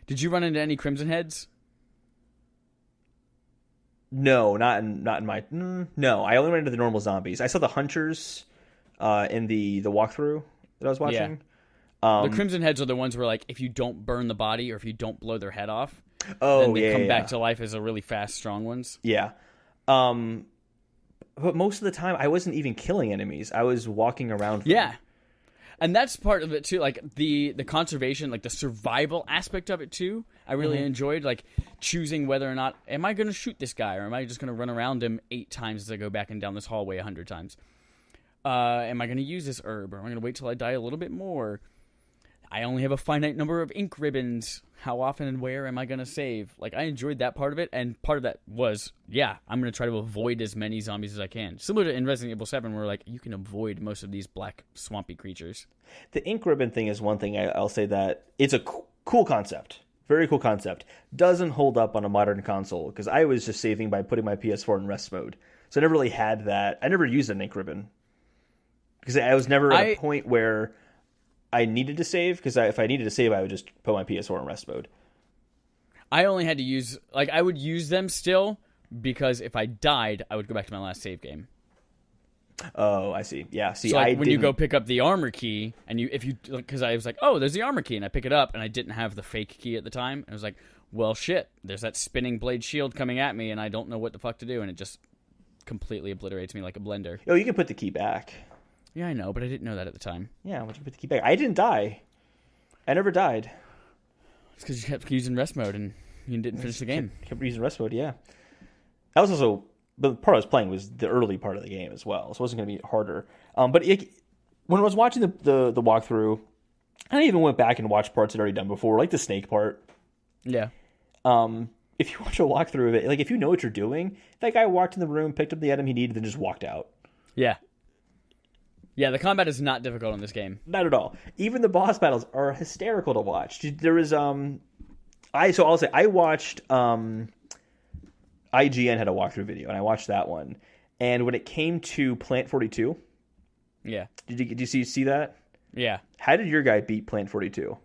Did you run into any Crimson Heads? No, not in my. No, I only ran into the normal zombies. I saw the hunters in the walkthrough that I was watching. Yeah. The Crimson Heads are the ones where, like, if you don't burn the body or if you don't blow their head off, then they come back to life as a really fast, strong ones. Yeah. But most of the time, I wasn't even killing enemies. I was walking around. Yeah. And that's part of it, too. Like, the conservation, like, the survival aspect of it, too, I really enjoyed. Like, choosing whether or not, am I going to shoot this guy? Or am I just going to run around him 8 times as I go back and down this hallway 100 times? Am I going to use this herb? Or am I going to wait till I die a little bit more? I only have a finite number of ink ribbons. How often and where am I going to save? Like, I enjoyed that part of it, and part of that was, I'm going to try to avoid as many zombies as I can. Similar to in Resident Evil 7, where, like, you can avoid most of these black, swampy creatures. The ink ribbon thing is one thing I'll say that it's a cool concept. Very cool concept. Doesn't hold up on a modern console, because I was just saving by putting my PS4 in rest mode. So I never really had that. I never used an ink ribbon. Because I was never at a point where I needed to save, because if I needed to save, I would just put my PS4 in rest mode. I only had to use, like, I would use them still, because if I died, I would go back to my last save game. Oh, I see. Yeah, see, so, like, when you go pick up the armor key, and because I was like, oh, there's the armor key, and I pick it up, and I didn't have the fake key at the time, and I was like, well, shit, there's that spinning blade shield coming at me, and I don't know what the fuck to do, and it just completely obliterates me like a blender. Oh, you can put the key back. Yeah, I know, but I didn't know that at the time. Yeah, why don't you put the key back? I didn't die. I never died. It's because you kept using rest mode and you didn't finish the game. Kept using rest mode, yeah. That was also... But the part I was playing was the early part of the game as well, so it wasn't going to be harder. But when I was watching the walkthrough, I even went back and watched parts I'd already done before, like the snake part. Yeah. If you watch a walkthrough of it, like, if you know what you're doing, that guy walked in the room, picked up the item he needed, then just walked out. Yeah. Yeah, the combat is not difficult in this game. Not at all. Even the boss battles are hysterical to watch. There is I'll say I watched IGN had a walkthrough video, and I watched that one. And when it came to Plant 42, yeah, did you see that? Yeah. How did your guy beat Plant 42?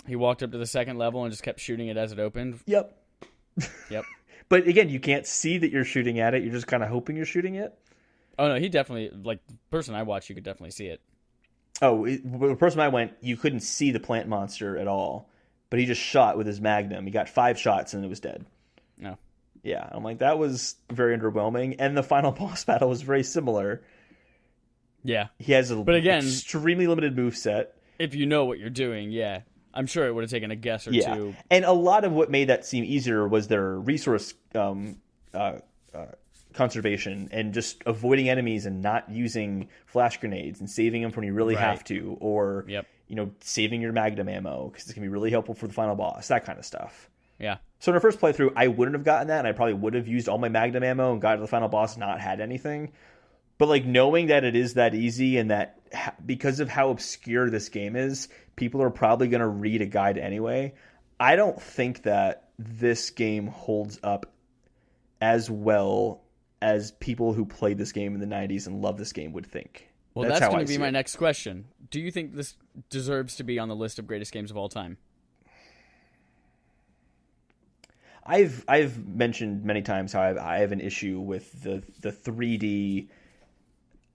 He walked up to the second level and just kept shooting it as it opened. Yep. Yep. But again, you can't see that you're shooting at it. You're just kind of hoping you're shooting it. Oh no, he definitely, like, the person I watched, you could definitely see it. Oh, the person I went, you couldn't see the plant monster at all, but he just shot with his Magnum. He got 5 shots and it was dead. No. Yeah, I'm like, that was very underwhelming, and the final boss battle was very similar. Yeah. He has but again, extremely limited moveset. If you know what you're doing, yeah. I'm sure it would have taken a guess or two. And a lot of what made that seem easier was their resource conservation and just avoiding enemies and not using flash grenades and saving them when you really have to, or saving your Magnum ammo because it's going to be really helpful for the final boss, that kind of stuff. Yeah. So in our first playthrough, I wouldn't have gotten that, and I probably would have used all my Magnum ammo and got to the final boss and not had anything. But like knowing that it is that easy and that because of how obscure this game is, people are probably going to read a guide anyway. I don't think that this game holds up as well as people who played this game in the 90s and love this game would think. Well, that's going to be my next question. Do you think this deserves to be on the list of greatest games of all time? I've mentioned many times how I have an issue with the 3D,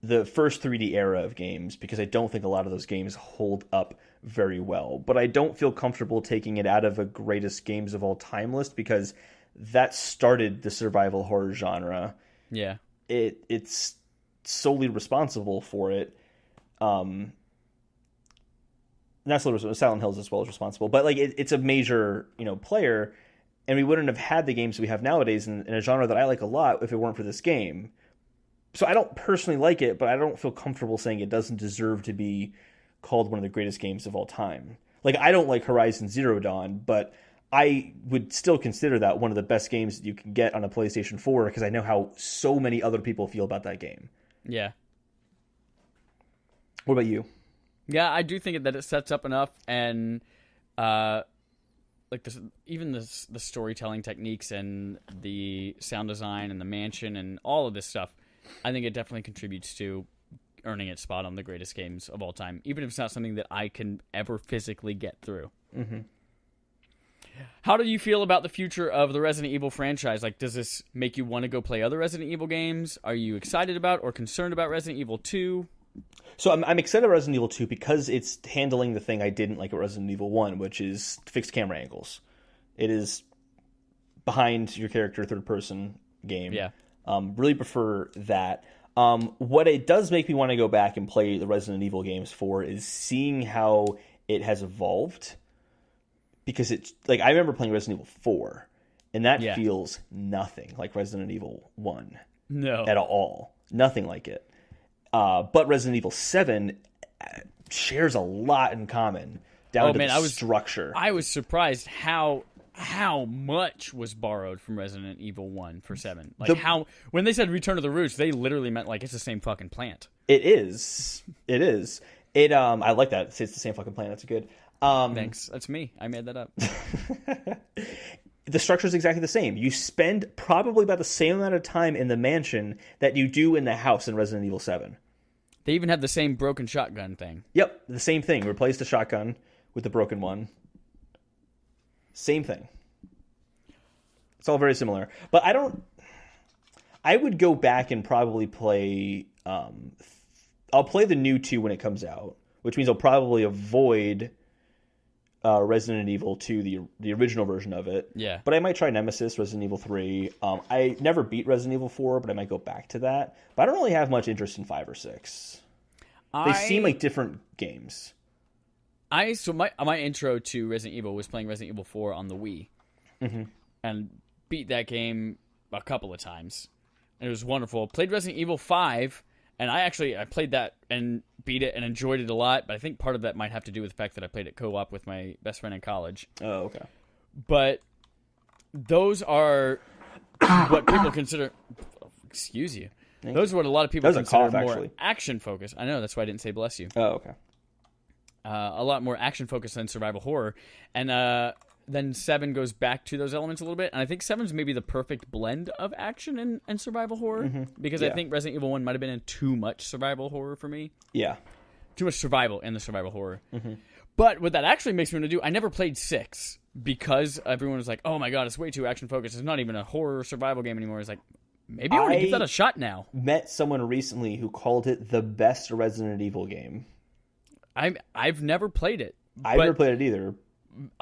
the first 3D era of games, because I don't think a lot of those games hold up very well. But I don't feel comfortable taking it out of a greatest games of all time list because that started the survival horror genre. Yeah. It's solely responsible for it. Not solely responsible, Silent Hills as well is responsible, but like it's a major, player, and we wouldn't have had the games we have nowadays in a genre that I like a lot if it weren't for this game. So I don't personally like it, but I don't feel comfortable saying it doesn't deserve to be called one of the greatest games of all time. Like, I don't like Horizon Zero Dawn, but I would still consider that one of the best games that you can get on a PlayStation 4 because I know how so many other people feel about that game. Yeah. What about you? Yeah, I do think that it sets up enough, and even the storytelling techniques and the sound design and the mansion and all of this stuff, I think it definitely contributes to earning its spot on the greatest games of all time, even if it's not something that I can ever physically get through. Mm-hmm. How do you feel about the future of the Resident Evil franchise? Like, does this make you want to go play other Resident Evil games? Are you excited about or concerned about Resident Evil 2? So I'm excited about Resident Evil 2 because it's handling the thing I didn't like at Resident Evil 1, which is fixed camera angles. It is behind your character, third-person game. Yeah. Really prefer that. What it does make me want to go back and play the Resident Evil games for is seeing how it has evolved. Because it's like I remember playing Resident Evil 4, and that feels nothing like Resident Evil 1. No. At all. Nothing like it. But Resident Evil 7 shares a lot in common down to the structure. I was surprised how much was borrowed from Resident Evil 1 for 7. Like when they said Return to the Roots, they literally meant like it's the same fucking plant. It is. I like that. It's the same fucking plant. That's good. Thanks. That's me. I made that up. The structure is exactly the same. You spend probably about the same amount of time in the mansion that you do in the house in Resident Evil 7. They even have the same broken shotgun thing. Yep, the same thing. Replace the shotgun with the broken one. Same thing. It's all very similar. But I would go back and probably play... I'll play the new 2 when it comes out, which means I'll probably avoid... Resident Evil 2, the original version of it. Yeah. But I might try Nemesis, Resident Evil 3. I never beat Resident Evil 4, but I might go back to that. But I don't really have much interest in 5 or 6. They seem like different games. So my intro to Resident Evil was playing Resident Evil 4 on the Wii. Mm-hmm. And beat that game a couple of times. And it was wonderful. Played Resident Evil 5, and I played that and beat it and enjoyed it a lot, but I think part of that might have to do with the fact that I played it co-op with my best friend in college. Oh, okay. But those are what people consider... Excuse you. Those are what a lot of people That was a consider cough, more actually. action-focused. I know, that's why I didn't say bless you. Oh, okay. A lot more action-focused than survival horror. And then 7 goes back to those elements a little bit. And I think 7's maybe the perfect blend of action and survival horror. Because I think Resident Evil 1 might have been in too much survival horror for me. Yeah. Too much survival in the survival horror. But what that actually makes me want to do, I never played 6 because everyone was like, oh my god, it's way too action-focused. It's not even a horror survival game anymore. It's like, maybe I want to give that a shot now. Met someone recently who called it the best Resident Evil game. I've never played it. I've never played it either.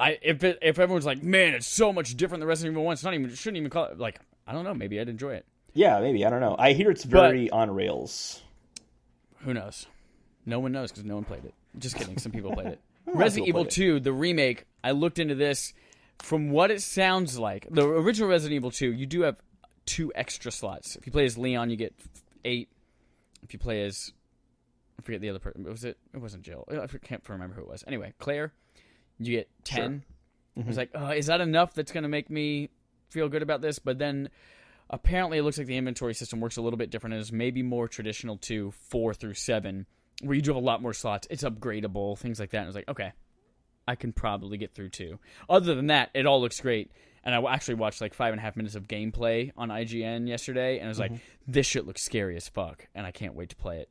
If everyone's like, man, it's so much different than Resident Evil 1, shouldn't even call it, like, I don't know, maybe I'd enjoy it. Yeah, maybe, I don't know. I hear it's very on rails. Who knows? No one knows because no one played it. Just kidding, some people played it. Resident Evil 2, the remake, I looked into this. From what it sounds like, the original Resident Evil 2, you do have 2 extra slots. If you play as Leon, you get 8. If you play as, I forget the other person. It wasn't Jill. I can't remember who it was. Anyway, Claire, you get 10. Sure. I was like, oh, is that enough that's going to make me feel good about this? But then apparently it looks like the inventory system works a little bit different and is maybe more traditional to 4 through 7, where you do have a lot more slots. It's upgradable, things like that. And I was like, okay, I can probably get through 2. Other than that, it all looks great. And I actually watched like 5.5 minutes of gameplay on IGN yesterday, and I was like, this shit looks scary as fuck, and I can't wait to play it.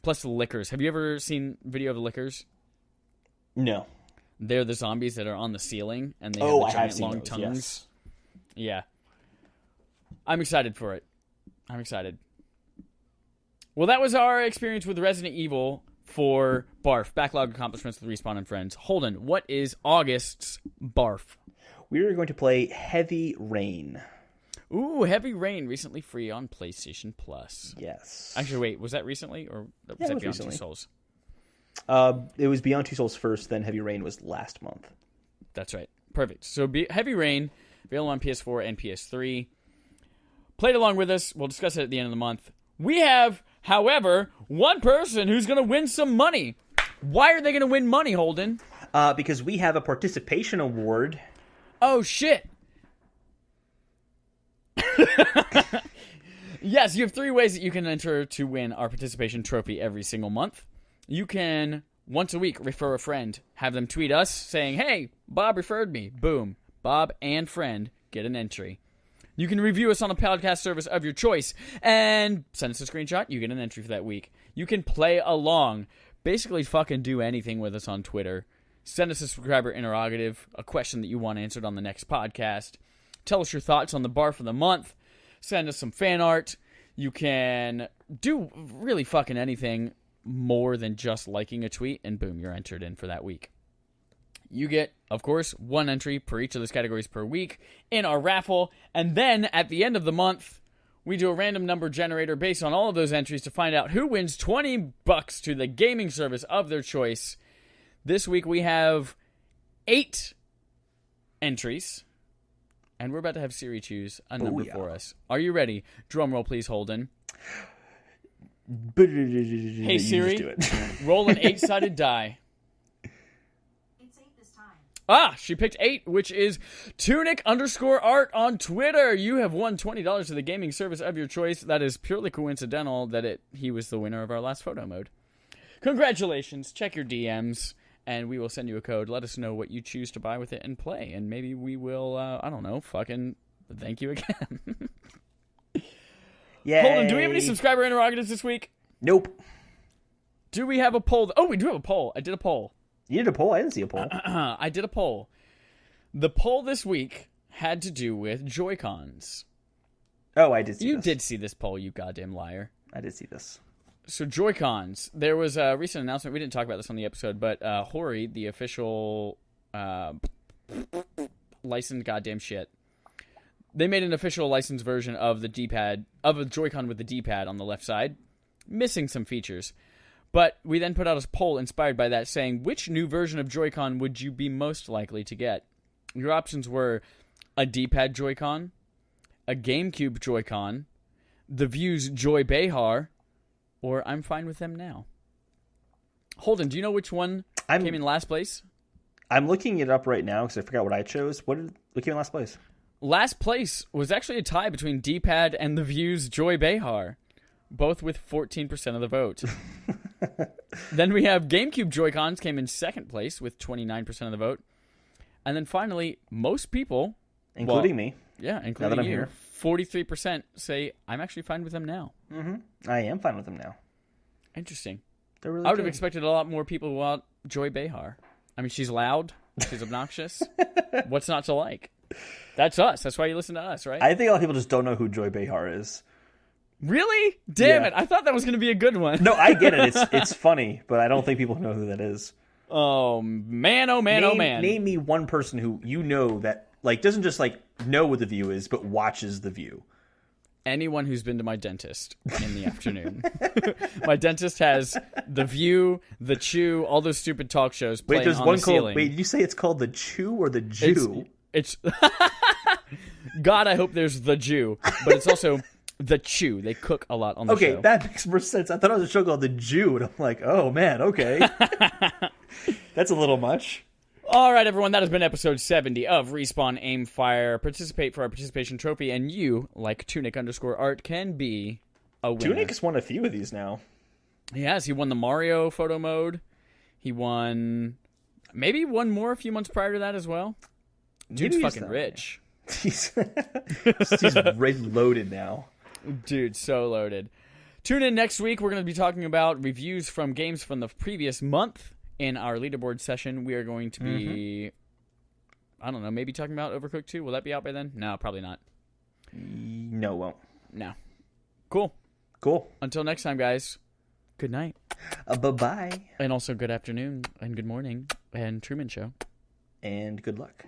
Plus the lickers. Have you ever seen video of the lickers? No. They're the zombies that are on the ceiling, and they have the giant long tongues. Yes. Yeah. I'm excited for it. I'm excited. Well, that was our experience with Resident Evil for B.A.R.F. Backlog Accomplishments with Respawn and Friends. Holden, what is August's B.A.R.F.? We are going to play Heavy Rain. Ooh, Heavy Rain, recently free on PlayStation Plus. Yes. Actually, wait, was that recently, or was that Beyond recently. Two Souls? It was Beyond Two Souls first, then Heavy Rain was last month. That's right. Perfect. So Heavy Rain, available on PS4 and PS3. Played along with us. We'll discuss it at the end of the month. We have, however, one person who's going to win some money. Why are they going to win money, Holden? Because we have a participation award. Oh, shit. Yes, you have 3 ways that you can enter to win our participation trophy every single month. You can, once a week, refer a friend. Have them tweet us saying, hey, Bob referred me. Boom. Bob and friend get an entry. You can review us on a podcast service of your choice and send us a screenshot. You get an entry for that week. You can play along. Basically fucking do anything with us on Twitter. Send us a subscriber interrogative, a question that you want answered on the next podcast. Tell us your thoughts on the bar for the month. Send us some fan art. You can do really fucking anything more than just liking a tweet, and boom, you're entered in for that week. You get, of course, 1 entry per each of those categories per week in our raffle, and then at the end of the month, we do a random number generator based on all of those entries to find out who wins $20 to the gaming service of their choice. This week we have 8 entries, and we're about to have Siri choose a number for us. Are you ready? Drum roll, please, Holden. Hey, Siri, roll an 8-sided die. It's 8 this time. She picked 8, which is Tunic_art on Twitter. You have won $20 to the gaming service of your choice. That is purely coincidental that he was the winner of our last photo mode. Congratulations. Check your DMs, and we will send you a code. Let us know what you choose to buy with it and play, and maybe we will, I don't know, fucking thank you again. Yay. Holden, do we have any subscriber interrogatives this week? Nope. Do we have a poll? Oh, we do have a poll. I did a poll. You did a poll? I didn't see a poll. I did a poll. The poll this week had to do with Joy-Cons. Oh, I did see this. You did see this poll, you goddamn liar. I did see this. So Joy-Cons. There was a recent announcement. We didn't talk about this on the episode, but Hori, the official licensed goddamn shit, they made an official licensed version of the D-pad, of a Joy-Con with the D-pad on the left side, missing some features. But we then put out a poll inspired by that saying, which new version of Joy-Con would you be most likely to get? Your options were a D-pad Joy-Con, a GameCube Joy-Con, the View's Joy Behar, or I'm fine with them now. Holden, do you know which one came in last place? I'm looking it up right now because I forgot what I chose. What came in last place? Last place was actually a tie between D-pad and the View's Joy Behar. both with 14% of the vote. Then we have GameCube Joy-Cons came in second place with 29% of the vote. And then finally, most people... Including me. Yeah, Now that including I'm you. here. 43% say, I'm actually fine with them now. Mm-hmm. I am fine with them now. Interesting. They're really I would have good. expected a lot more people to want Joy Behar. I mean, she's loud. She's obnoxious. What's not to like? That's us. That's why you listen to us, right? I think a lot of people just don't know who Joy Behar is. Really? Damn Yeah. it. I thought that was going to be a good one. No, I get it. It's funny, but I don't think people know who that is. Oh, man, oh, man, oh, man. Name me one person who you know that doesn't just know what The View is, but watches The View. Anyone who's been to my dentist in the afternoon. My dentist has The View, The Chew, all those stupid talk shows playing Wait, there's on one the called. ceiling. Wait, did you say it's called The Chew or The Jew? It's God, I hope there's The Jew, but it's also The Chew. They cook a lot on the show. Okay, that makes more sense. I thought it was a show called The Jew, and I'm like, oh man, okay. That's a little much. All right, everyone, that has been episode 70 of Respawn Aim Fire. Participate for our participation trophy, and you, like Tunic_Art, can be a winner. Tunic has won a few of these now. He has. He won the Mario photo mode. He won... Maybe one more a few months prior to that as well. Dude's Maybe fucking rich. He's loaded now. Dude, so loaded. Tune in next week. We're going to be talking about reviews from games from the previous month. In our leaderboard session, we are going to be, I don't know, maybe talking about Overcooked 2. Will that be out by then? No, probably not. No, it won't. No. Cool. Cool. Until next time, guys. Good night. Bye-bye. And also good afternoon and good morning and Truman Show. And good luck.